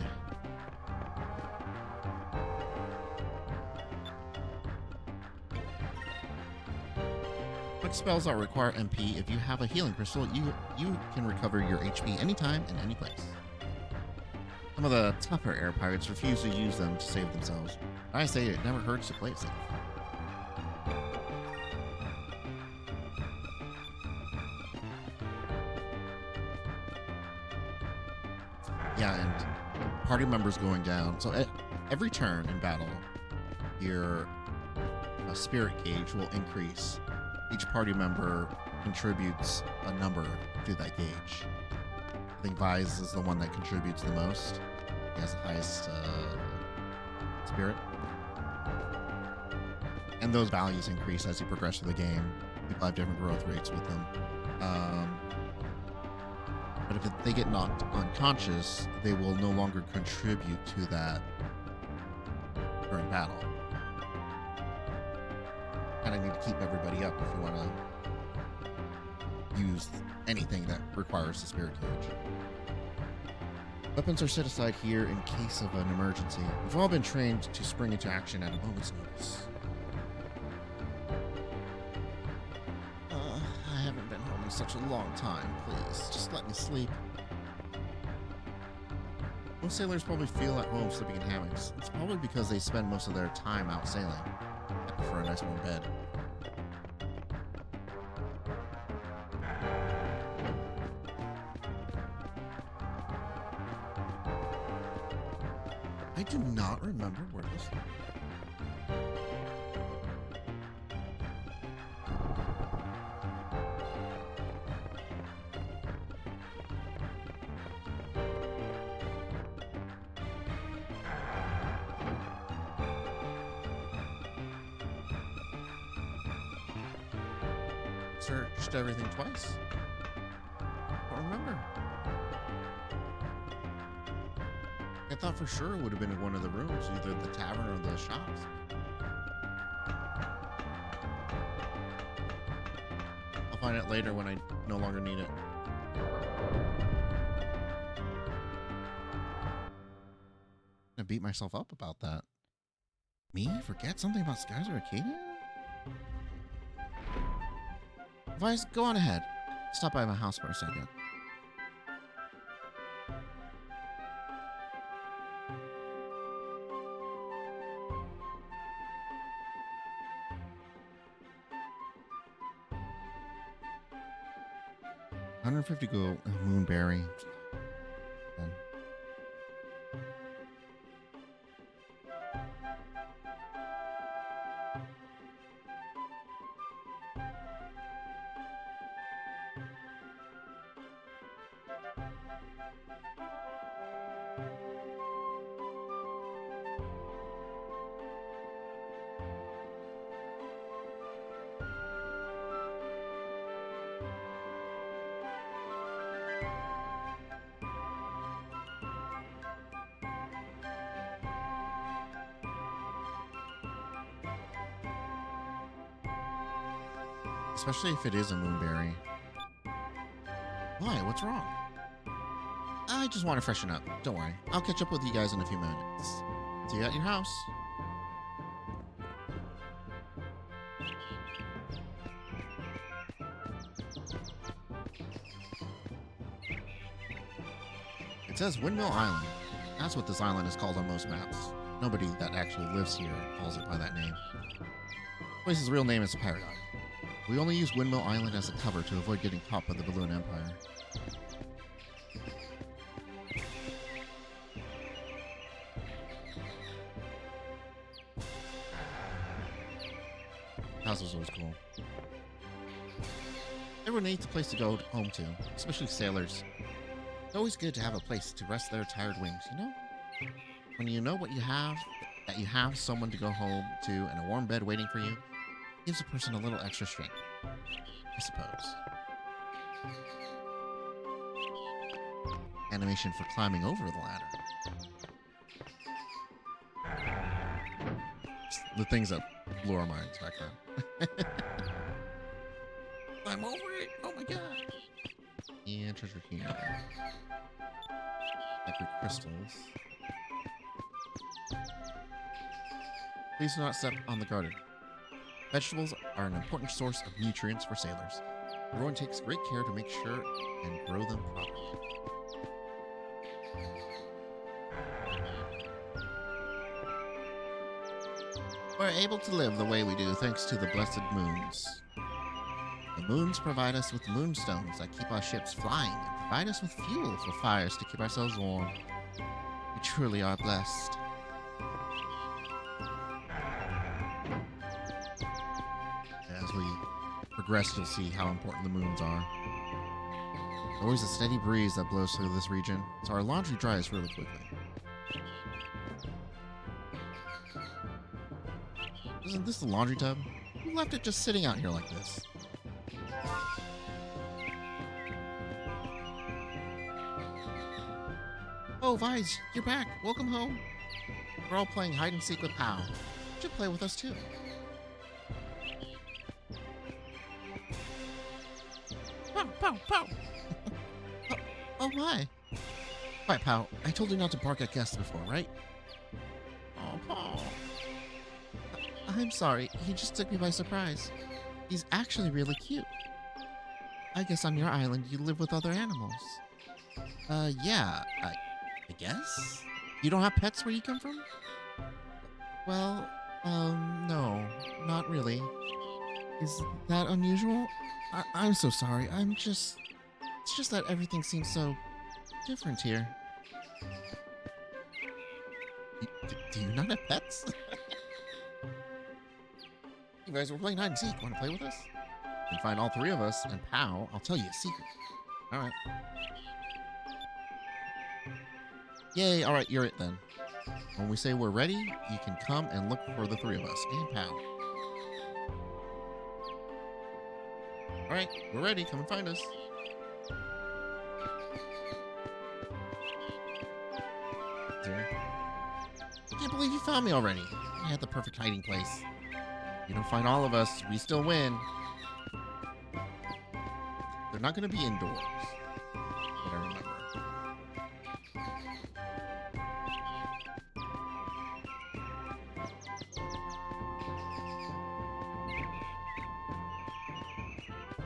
Quick spells that require MP. If you have a healing crystal, you can recover your HP anytime and any place. Some of the tougher air pirates refuse to use them to save themselves. I say it never hurts to play it safe. Yeah, and party members going down. So every turn in battle, your spirit gauge will increase. Each party member contributes a number to that gauge. I think Vise is the one that contributes the most. He has the highest spirit. And those values increase as you progress through the game. People have different growth rates with them. But if they get knocked unconscious, they will no longer contribute to that during battle. And I need to keep everybody up if you want to use anything that requires the spirit gauge. Weapons are set aside here in case of an emergency. We've all been trained to spring into action at a moment's notice. I haven't been home in such a long time. Please, just let me sleep. Most sailors probably feel at home sleeping in hammocks. It's probably because they spend most of their time out sailing. I prefer a nice warm bed. I do not remember where this. Searched everything twice. Don't remember. thought for sure it would have been in one of the rooms, either the tavern or the shops. I'll find it later when I no longer need it. I'm gonna beat myself up about that. Me? Forget something about Skies or Arcadia? Vice, go on ahead. Stop by my house for a second. $150 gold, moonberry. Done. Especially if it is a moonberry. Why? What's wrong? I just want to freshen up. Don't worry. I'll catch up with you guys in a few minutes. See you at your house. It says Windmill Island. That's what this island is called on most maps. Nobody that actually lives here calls it by that name. The place's real name is Paradise. We only use Windmill Island as a cover to avoid getting caught by the Balloon Empire. House was always cool. Everyone needs a place to go home to, especially sailors. It's always good to have a place to rest their tired wings, you know? When you know what you have, that you have someone to go home to and a warm bed waiting for you, gives a person a little extra strength, I suppose. Animation for climbing over the ladder. The things that blow our minds back then. Climb over it! Oh my god! Yeah, treasure here. Epic crystals. Please do not step on the garden. Vegetables are an important source of nutrients for sailors. Everyone takes great care to make sure and grow them properly. We're able to live the way we do thanks to the blessed moons. The moons provide us with moonstones that keep our ships flying and provide us with fuel for fires to keep ourselves warm. We truly are blessed. As we progress, you'll see how important the moons are. There's always a steady breeze that blows through this region, so our laundry dries really quickly. Isn't this the laundry tub? Who left it just sitting out here like this? Oh, Vise, you're back. Welcome home. We're all playing hide and seek with Pow. You should play with us too. Pow, pow, pow. Oh my. Right, Pow. I told you not to bark at guests before, right? Oh, Pow. I'm sorry. He just took me by surprise. He's actually really cute. I guess on your island you live with other animals. Yeah. I guess? You don't have pets where you come from? Well, no. Not really. Is that unusual? I'm so sorry. It's just that everything seems so different here. Do you not have pets? You guys, we're playing hide and seek. Want to play with us? You can find all three of us, and Pow, I'll tell you a secret. Alright. Yay, alright, you're it then. When we say we're ready, you can come and look for the three of us, and Pow. Alright, we're ready. Come and find us. There. found me already. I had the perfect hiding place. You don't find all of us, we still win. They're not going to be indoors. But I remember.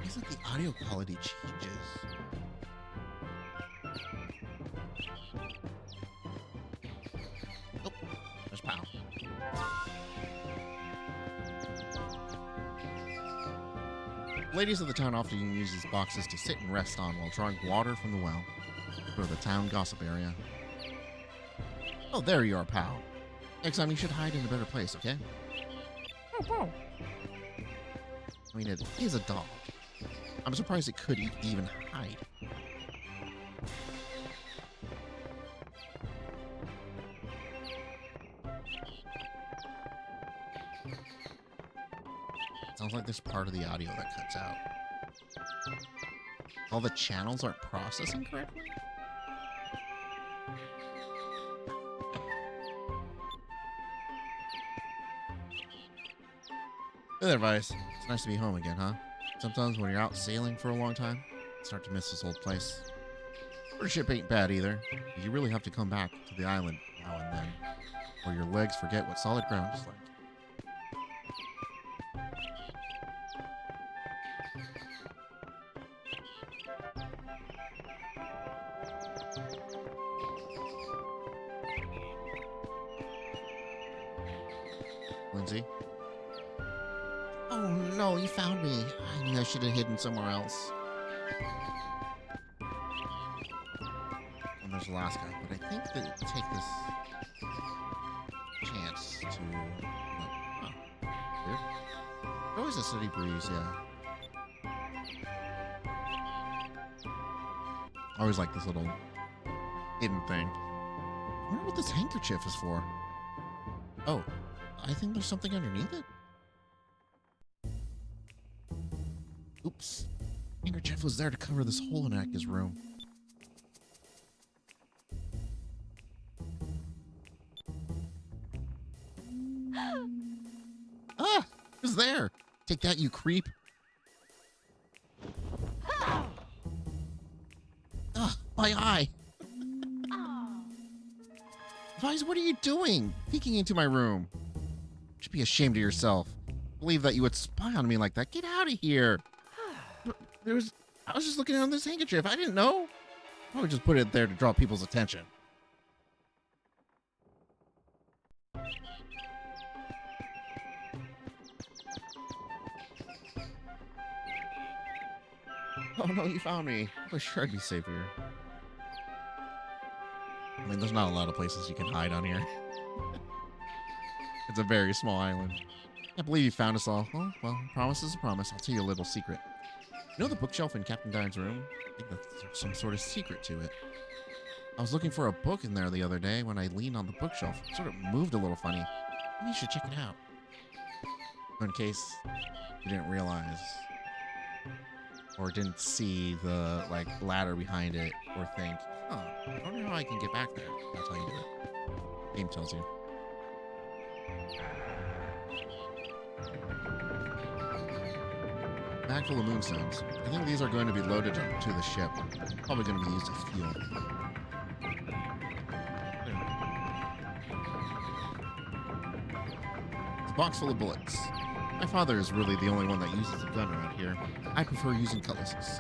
It's like the audio quality changes. Oh, there's Pow. Ladies of the town often use these boxes to sit and rest on while drawing water from the well. Go to the town gossip area. Oh, there you are, Pow. Next time you should hide in a better place, okay? I mean, it is a dog. I'm surprised it could even hide. Sounds like there's part of the audio that cuts out. All the channels aren't processing correctly? Hey there, Vice. It's nice to be home again, huh? Sometimes when you're out sailing for a long time, you start to miss this old place. Our ship ain't bad either, but you really have to come back to the island now and then, or your legs forget what solid ground is like. Lindsay? Oh no, you found me. I knew I should have hidden somewhere else. And there's the last guy, but I think that take this chance to... Huh. Weird. Always a steady breeze, yeah. I always like this little hidden thing. I wonder what this handkerchief is for. Oh, I think there's something underneath it. Oops. Handkerchief was there to cover this hole in Akka's room. Ah! It was there! Take that, you creep! Ah! My eye! Vice, what are you doing? Peeking into my room. You should be ashamed of yourself. Believe that you would spy on me like that. Get out of here! I was just looking at this handkerchief. I didn't know. I would just put it there to draw people's attention. Oh no, you found me. I was sure I'd be safe here. I mean, there's not a lot of places you can hide on here. It's a very small island. Can't believe you found us all. Oh, well, promise is a promise. I'll tell you a little secret. You know the bookshelf in Captain Dine's room? I think that there's some sort of secret to it. I was looking for a book in there the other day when I leaned on the bookshelf. It sort of moved a little funny. Maybe you should check it out. In case you didn't realize or didn't see the ladder behind it or think, oh, I don't know how I can get back there. That's how you do it. Game tells you. Bag full of moonstones. I think these are going to be loaded up to the ship. Probably going to be used as fuel. It's a box full of bullets. My father is really the only one that uses a gun around here. I prefer using cutlasses.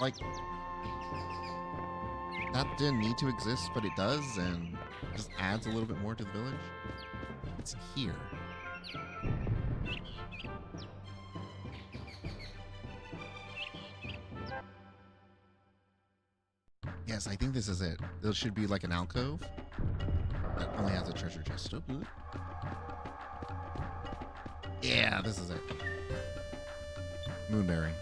Like, that didn't need to exist, but it does, and just adds a little bit more to the village. It's here. Yes, I think this is it. There should be like an alcove that only has a treasure chest. Oh, yeah, this is it. Moonberry.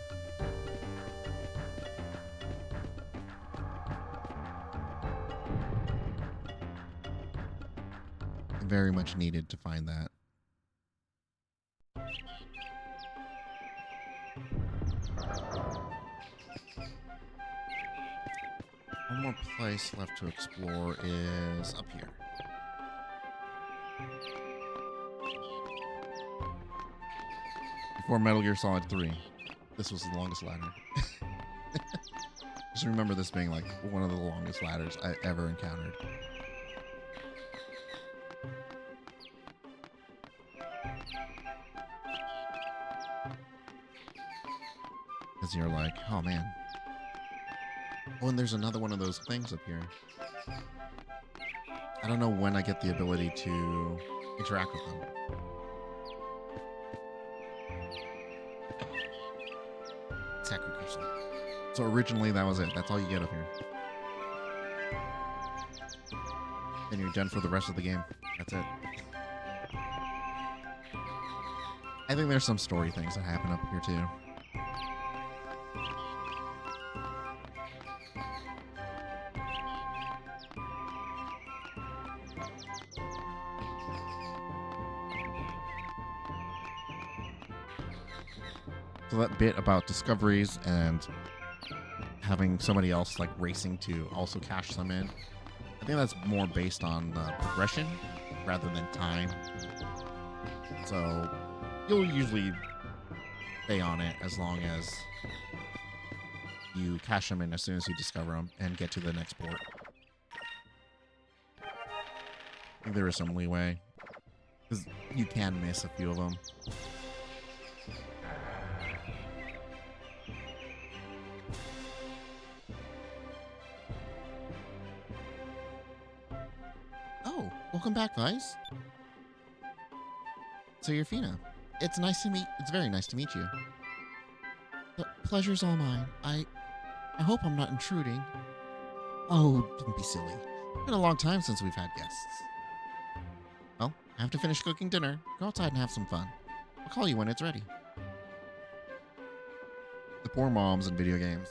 Very much needed to find that. One more place left to explore is up here. Before Metal Gear Solid 3, this was the longest ladder. Just remember this being like one of the longest ladders I ever encountered. Because you're like, oh man. Oh, and there's another one of those things up here. I don't know when I get the ability to interact with them. Sacrifice. So originally that was it. That's all you get up here. And you're done for the rest of the game. That's it. I think there's some story things that happen up here too. So that bit about discoveries and having somebody else like racing to also cash them in, I think that's more based on progression rather than time. So you'll usually stay on it as long as you cash them in as soon as you discover them and get to the next port. I think there is some leeway because you can miss a few of them. Oh, welcome back, Vice. So you're Fina. It's very nice to meet you. The pleasure's all mine. I hope I'm not intruding. Oh, don't be silly. It's been a long time since we've had guests. Well, I have to finish cooking dinner. Go outside and have some fun. I'll call you when it's ready. The poor moms in video games.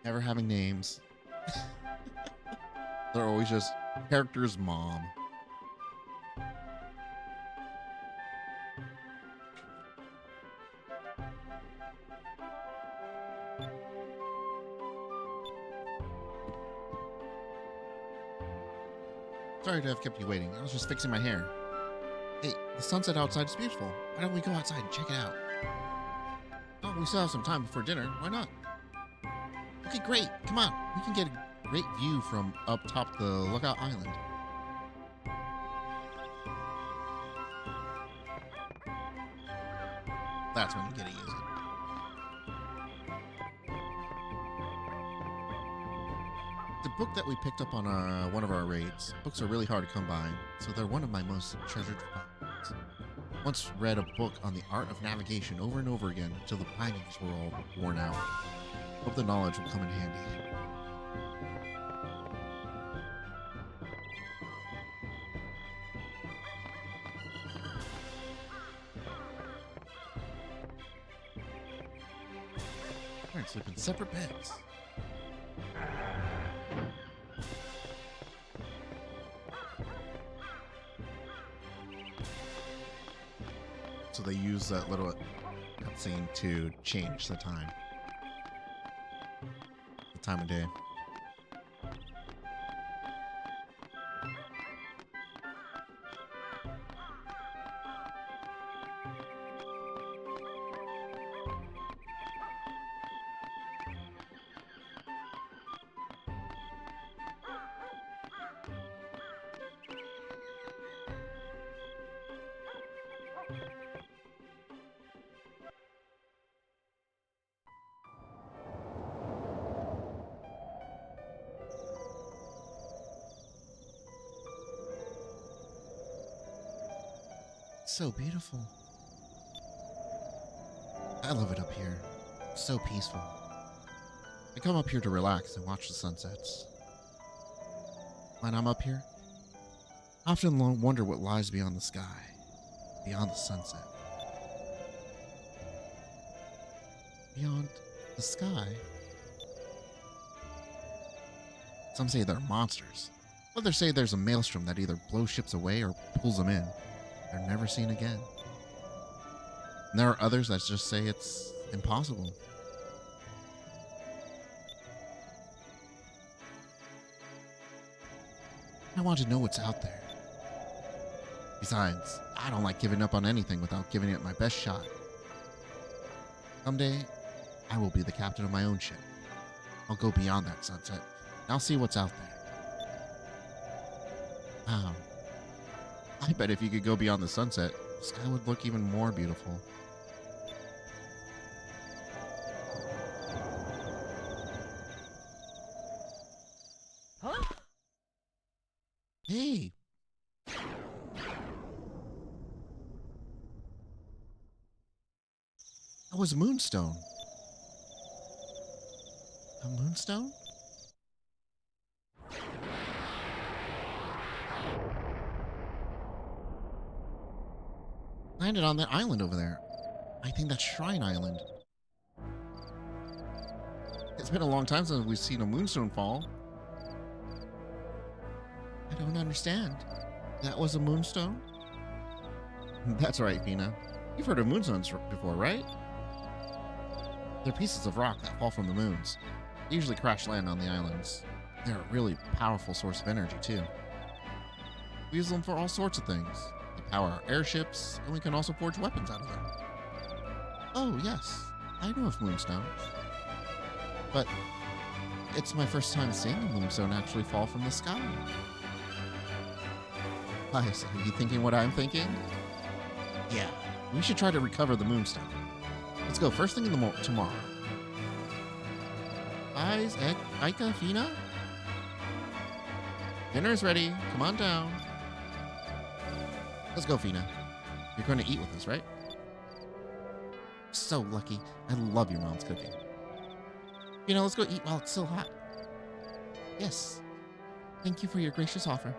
Never having names. They're always just character's mom. Sorry to have kept you waiting. I was just fixing my hair. Hey, the sunset outside is beautiful. Why don't we go outside and check it out? Oh, we still have some time before dinner. Why not? Okay, great. Come on. We can get a great view from up top the Lookout Island. That's when you get to use it. The book that we picked up on one of our raids. Books are really hard to come by, so they're one of my most treasured finds. Once read a book on the art of navigation over and over again until the bindings were all worn out. Hope the knowledge will come in handy. Alright, sleep in separate beds. So they use that little cutscene to change the time. The time of day. So beautiful. I love it up here. So peaceful. I come up here to relax and watch the sunsets. When I'm up here, I often wonder what lies beyond the sky, beyond the sunset. Beyond the sky? Some say they're monsters. Others say there's a maelstrom that either blows ships away or pulls them in. They're never seen again. And there are others that just say it's impossible. I want to know what's out there. Besides, I don't like giving up on anything without giving it my best shot. Someday, I will be the captain of my own ship. I'll go beyond that sunset, and I'll see what's out there. Wow. I bet if you could go beyond the sunset, the sky would look even more beautiful. Huh? Hey! That was Moonstone. A moonstone? Landed on that island over there. I think that's Shrine Island. It's been a long time since we've seen a moonstone fall. I don't understand. That was a moonstone? That's right, Fina. You've heard of moonstones before, right? They're pieces of rock that fall from the moons. They usually crash land on the islands. They're a really powerful source of energy, too. We use them for all sorts of things. They power our airships, and we can also forge weapons out of them. Oh, yes. I know of moonstones. But it's my first time seeing a moonstone actually fall from the sky. Guys, are you thinking what I'm thinking? Yeah, we should try to recover the moonstone. Let's go first thing in the tomorrow. Guys, Aika, Fina? Dinner's ready. Come on down. Let's go, Fina. You're going to eat with us, right? So lucky. I love your mom's cooking. Fina, let's go eat while it's still hot. Yes. Thank you for your gracious offer.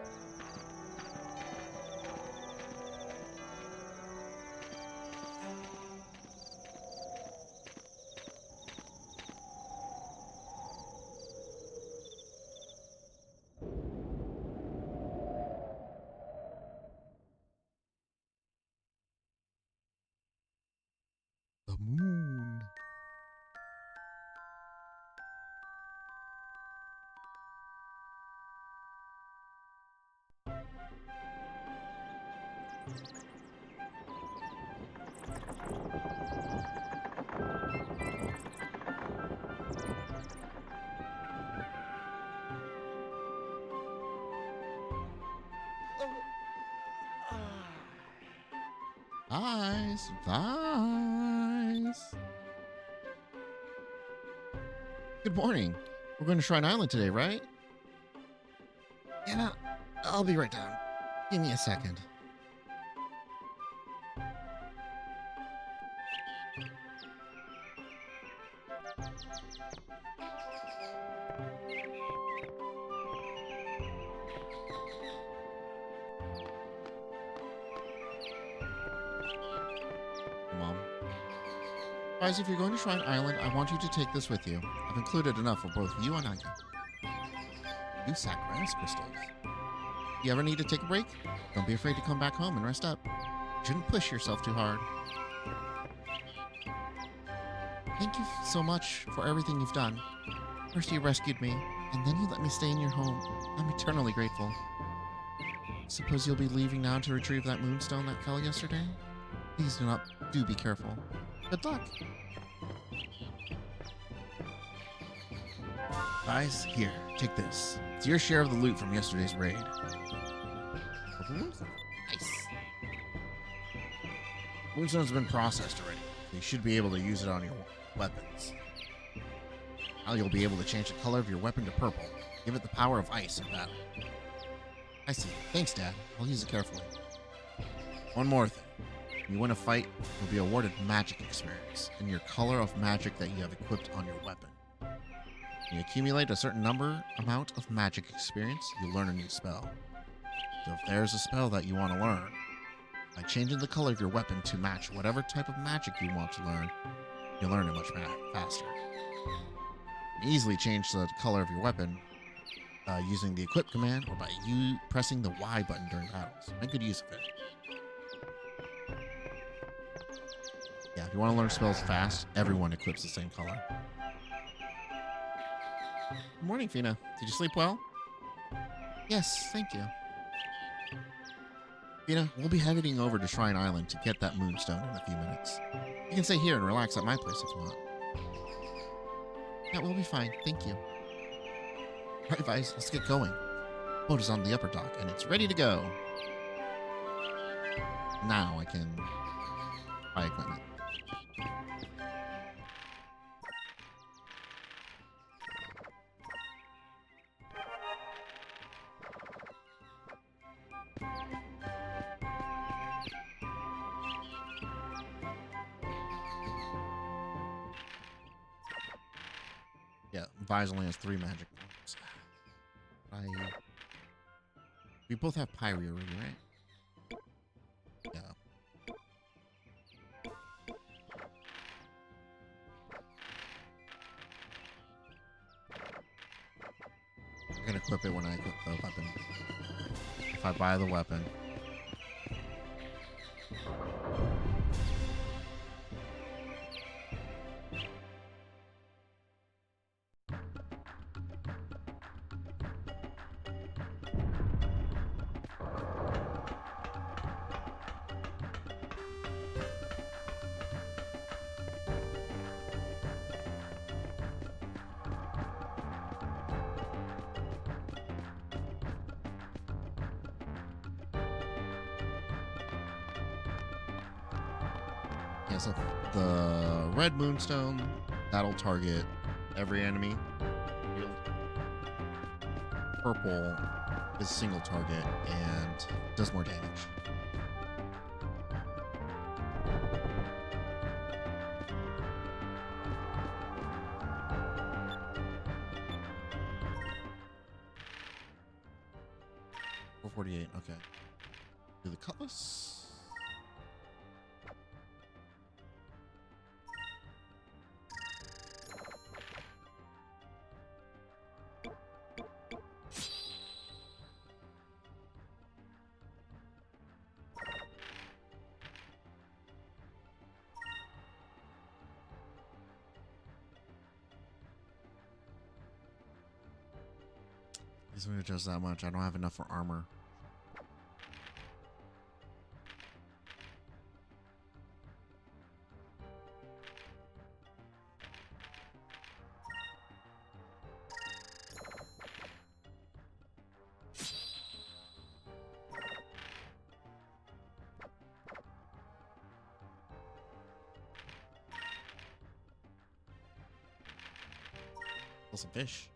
The moon. Guys, guys. Good morning. We're going to Shrine Island today, right? Yeah, I'll be right down. Give me a second. Mom. Guys, if you're going to Shrine Island, I want you to take this with you. I've included enough for both you and Aika. You sack grass crystals. You ever need to take a break? Don't be afraid to come back home and rest up. You shouldn't push yourself too hard. Thank you so much for everything you've done. First you rescued me, and then you let me stay in your home. I'm eternally grateful. Suppose you'll be leaving now to retrieve that moonstone that fell yesterday? Please do be careful. Good luck. Guys, here, take this. It's your share of the loot from yesterday's raid. Nice. Moonstone's been processed already, so you should be able to use it on your weapons. Now you'll be able to change the color of your weapon to purple. Give it the power of ice in battle. I see. Thanks, Dad. I'll use it carefully. One more thing. When you win a fight, you'll be awarded magic experience in your color of magic that you have equipped on your weapon. When you accumulate a certain amount of magic experience, you learn a new spell. So if there's a spell that you want to learn, by changing the color of your weapon to match whatever type of magic you want to learn, you'll learn it much faster. You can easily change the color of your weapon using the equip command or by you pressing the Y button during battles. Make good use of it. Yeah, if you want to learn spells fast, everyone equips the same color. Good morning, Fina. Did you sleep well? Yes, thank you. We'll be heading over to Shrine Island to get that moonstone in a few minutes. You can stay here and relax at my place if you want. Yeah, we'll be fine. Thank you. All right, Vice, let's get going. Boat is on the upper dock, and it's ready to go. Now I can buy equipment. Yeah, Vise only has 3 magic ones. We both have Pyre already, right? Yeah. I'm gonna equip it when I equip the weapon. If I buy the weapon. Yeah, so the red moonstone, that'll target every enemy. Purple is a single target and does more damage. $448, okay. Do the cutlass. This one adjusts that much. I don't have enough for armor. Kill some fish.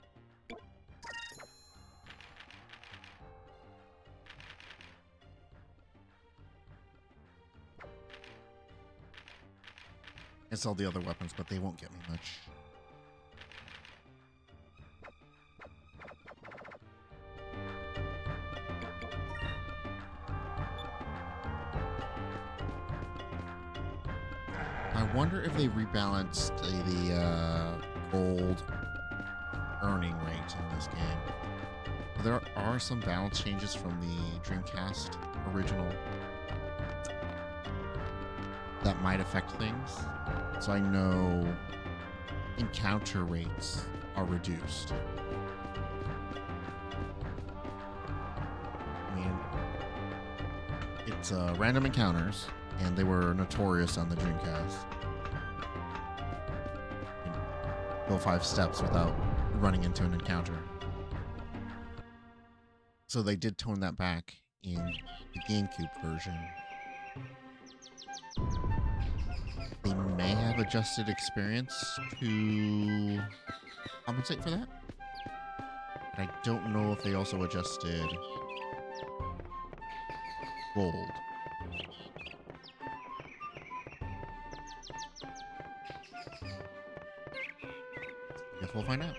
I sell the other weapons, but they won't get me much. I wonder if they rebalanced the gold earning rate in this game. There are some balance changes from the Dreamcast original that might affect things. So I know encounter rates are reduced. I mean, it's random encounters, and they were notorious on the Dreamcast. You go 5 steps without running into an encounter. So they did tone that back in the GameCube version. They may have adjusted experience to compensate for that. But I don't know if they also adjusted gold. Guess we'll find out.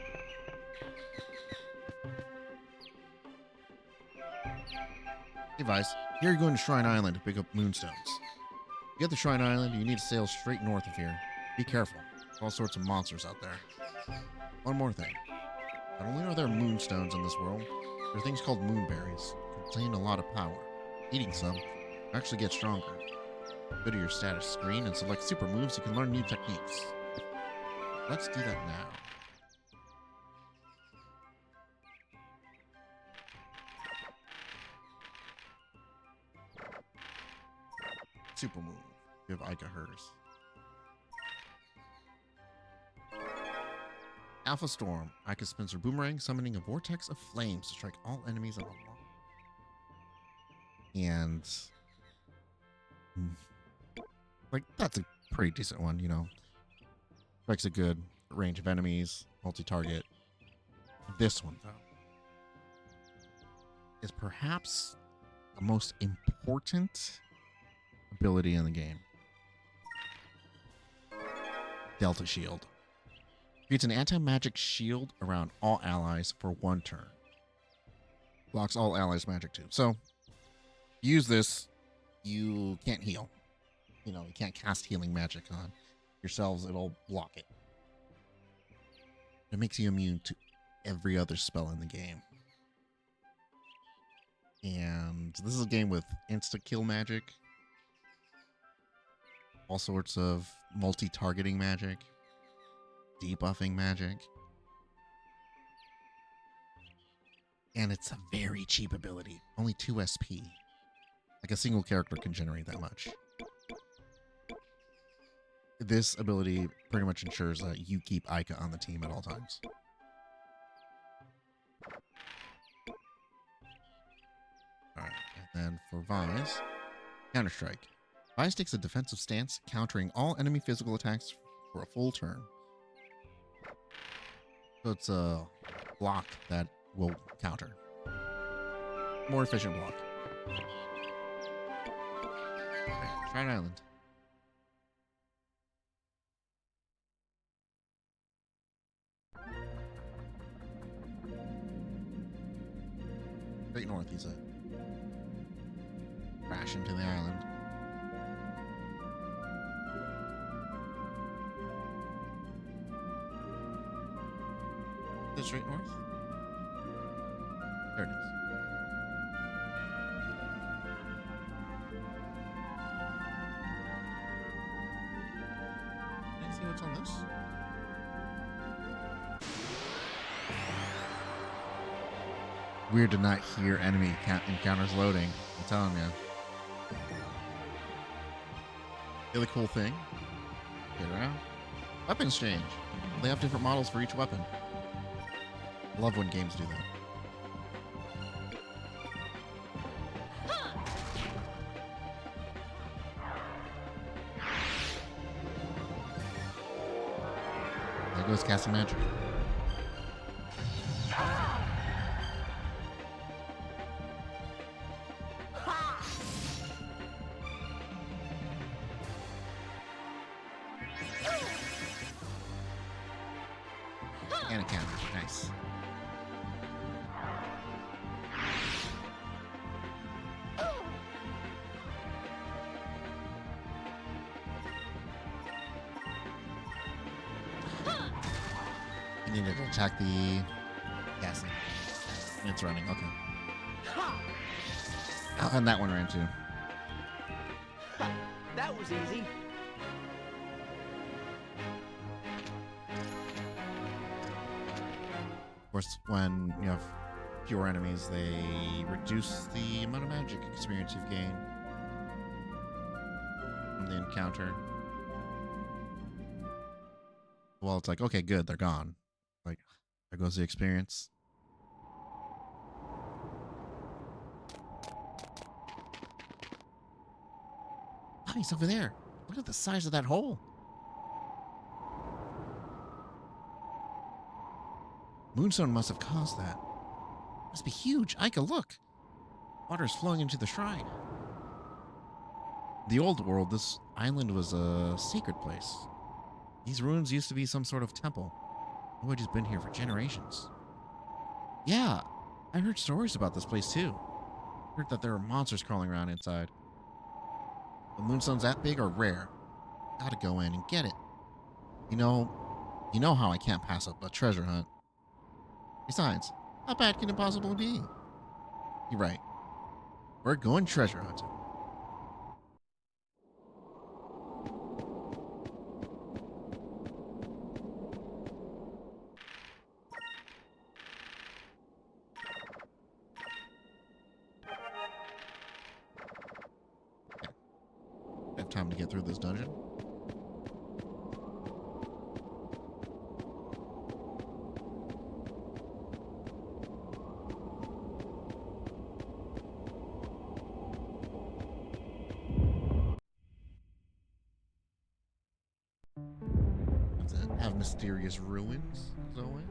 Hey, Vice. Here you're going to Shrine Island to pick up moonstones. To get to Shrine Island, you need to sail straight north of here. Be careful. There's all sorts of monsters out there. One more thing. Not only are there moonstones in this world, there are things called moonberries. They contain a lot of power. Eating some, you actually get stronger. Go to your status screen and select super moves. You can learn new techniques. Let's do that now. super move. Give Ica hers. Alpha Storm. Ica spins her boomerang, summoning a vortex of flames to strike all enemies at a long. And like that's a pretty decent one, you know. Strikes a good range of enemies, multi-target. This one though is perhaps the most important ability in the game. Delta Shield. Creates an anti-magic shield around all allies for 1 turn. Blocks all allies' magic too. So, use this, you can't heal. You know, you can't cast healing magic on yourselves, it'll block it. It makes you immune to every other spell in the game. And this is a game with insta-kill magic. All sorts of multi-targeting magic. Debuffing magic. And it's a very cheap ability. Only 2 SP. Like a single character can generate that much. This ability pretty much ensures that you keep Ica on the team at all times. Alright, and then for Vise, Counter-Strike. Vise takes a defensive stance, countering all enemy physical attacks for a full turn. So it's a block that will counter. More efficient block. Okay, Shrine Island. Straight north, he said. Crash into the island. Is it straight north? There it is. Can I see what's on this? Weird to not hear enemy encounters loading. I'm telling you. The other cool thing, get around. Weapon exchange. They have different models for each weapon. Love when games do that. There goes casting magic. And a counter. Nice. You need to attack the gas. It's running. Okay. Oh, and that one ran too. That was easy. Of course, when you have fewer enemies, they reduce the amount of magic experience you've gained from the encounter. Well, it's like, okay, good, they're gone. Like, there goes the experience. Oh, he's over there. Look at the size of that hole. Moonstone must have caused that. Must be huge. Ica, look. Water is flowing into the shrine. In the old world, this island was a sacred place. These ruins used to be some sort of temple. Nobody's been here for generations. Yeah, I heard stories about this place too. Heard that there are monsters crawling around inside. The moonstones that big are rare. Gotta go in and get it. You know how I can't pass up a treasure hunt. Besides, how bad can it possibly be? You're right. We're going treasure hunting. time to get through this dungeon. Have mysterious ruins, as always.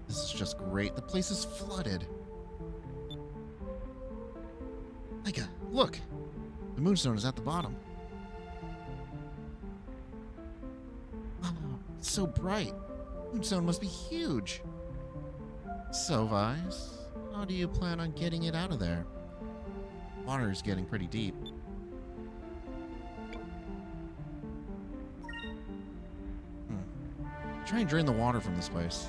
This is just great. The place is flooded. Micah, look! The moonstone is at the bottom. Wow, it's so bright. Moonstone must be huge. So, Vice, how do you plan on getting it out of there? Water is getting pretty deep. Try and drain the water from this place.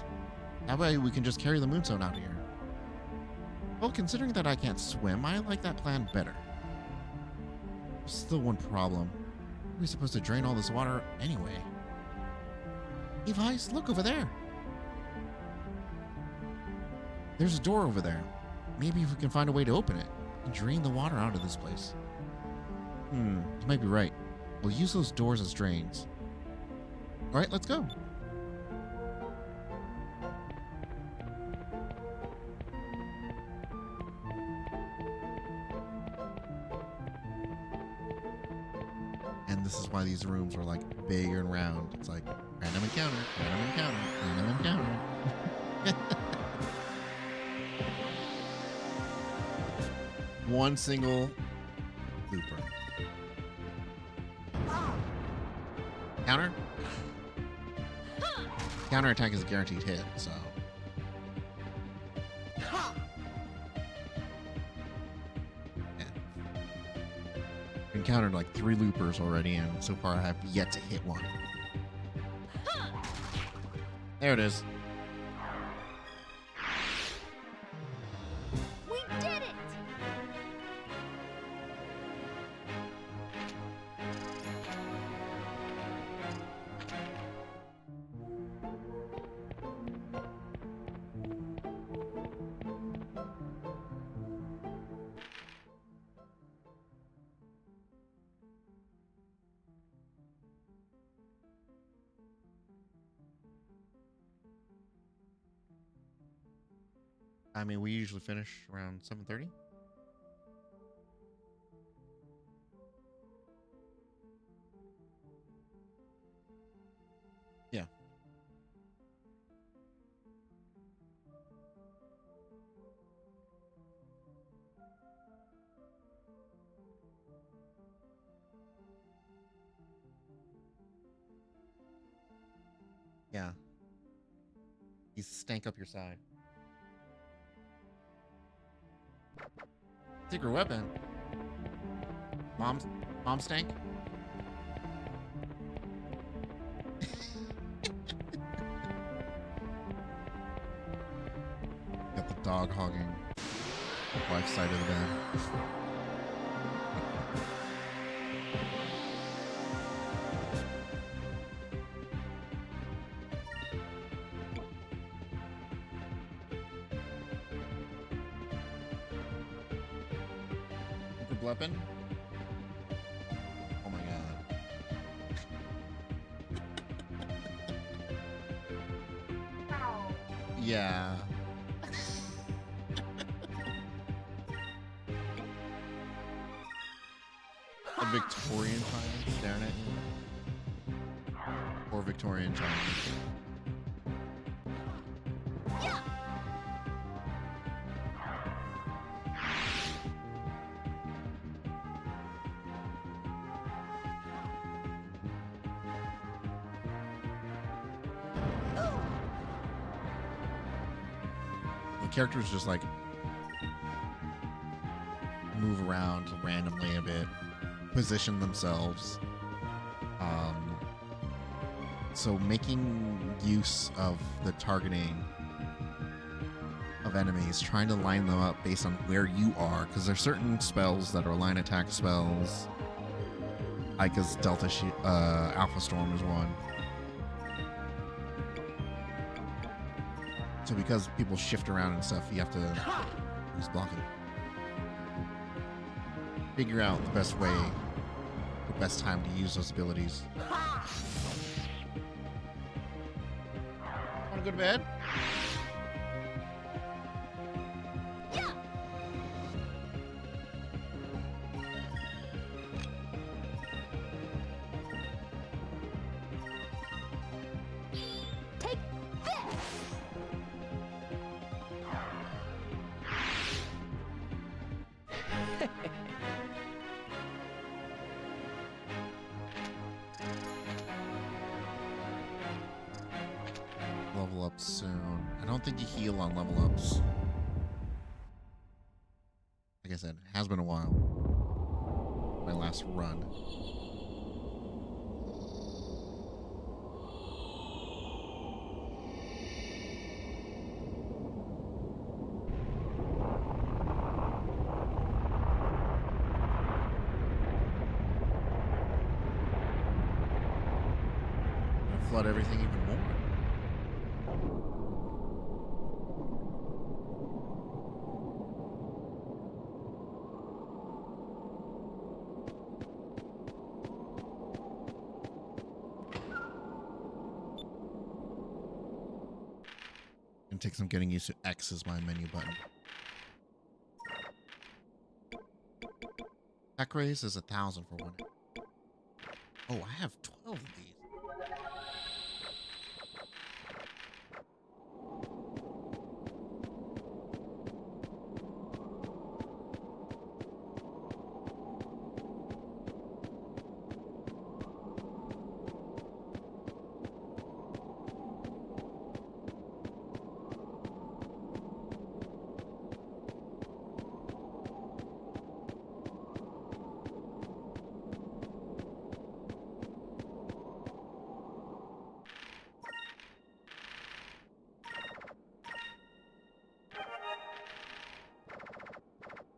That way we can just carry the moonstone out of here. Well, considering that I can't swim, I like that plan better. There's still one problem. How are we supposed to drain all this water anyway? Hey, Vice, look over there. There's a door over there. Maybe if we can find a way to open it and drain the water out of this place. You might be right. We'll use those doors as drains. All right, let's go. And this is why these rooms are like big and round. It's like random encounter, random encounter, random encounter. One single looper. Counter? Counter attack is a guaranteed hit, so. Yeah. Encountered like 3 loopers already, and so far I have yet to hit one. There it is. We did it! I mean, we usually finish around 7:30. Yeah. Yeah. He's stank up your side. Secret weapon. Mom stank. Got the dog hogging wife's side of the bed. Weapon. Oh my god. Yeah. A Victorian giant staring at you. Or Victorian giant. Characters just like move around randomly a bit, position themselves. So making use of the targeting of enemies, trying to line them up based on where you are, because there's certain spells that are line attack spells. Ika's Alpha Storm is one. So because people shift around and stuff, you have to use blocking. Figure out the best way, the best time to use those abilities. Want to go to bed? Yeah. Take this. Level up soon. I don't think you heal on level ups. Like I said, it has been a while. My last run. Gonna flood everything even more. Gonna take some getting used to X as my menu button. Attack raise is 1,000 for one. Oh, I have 12 of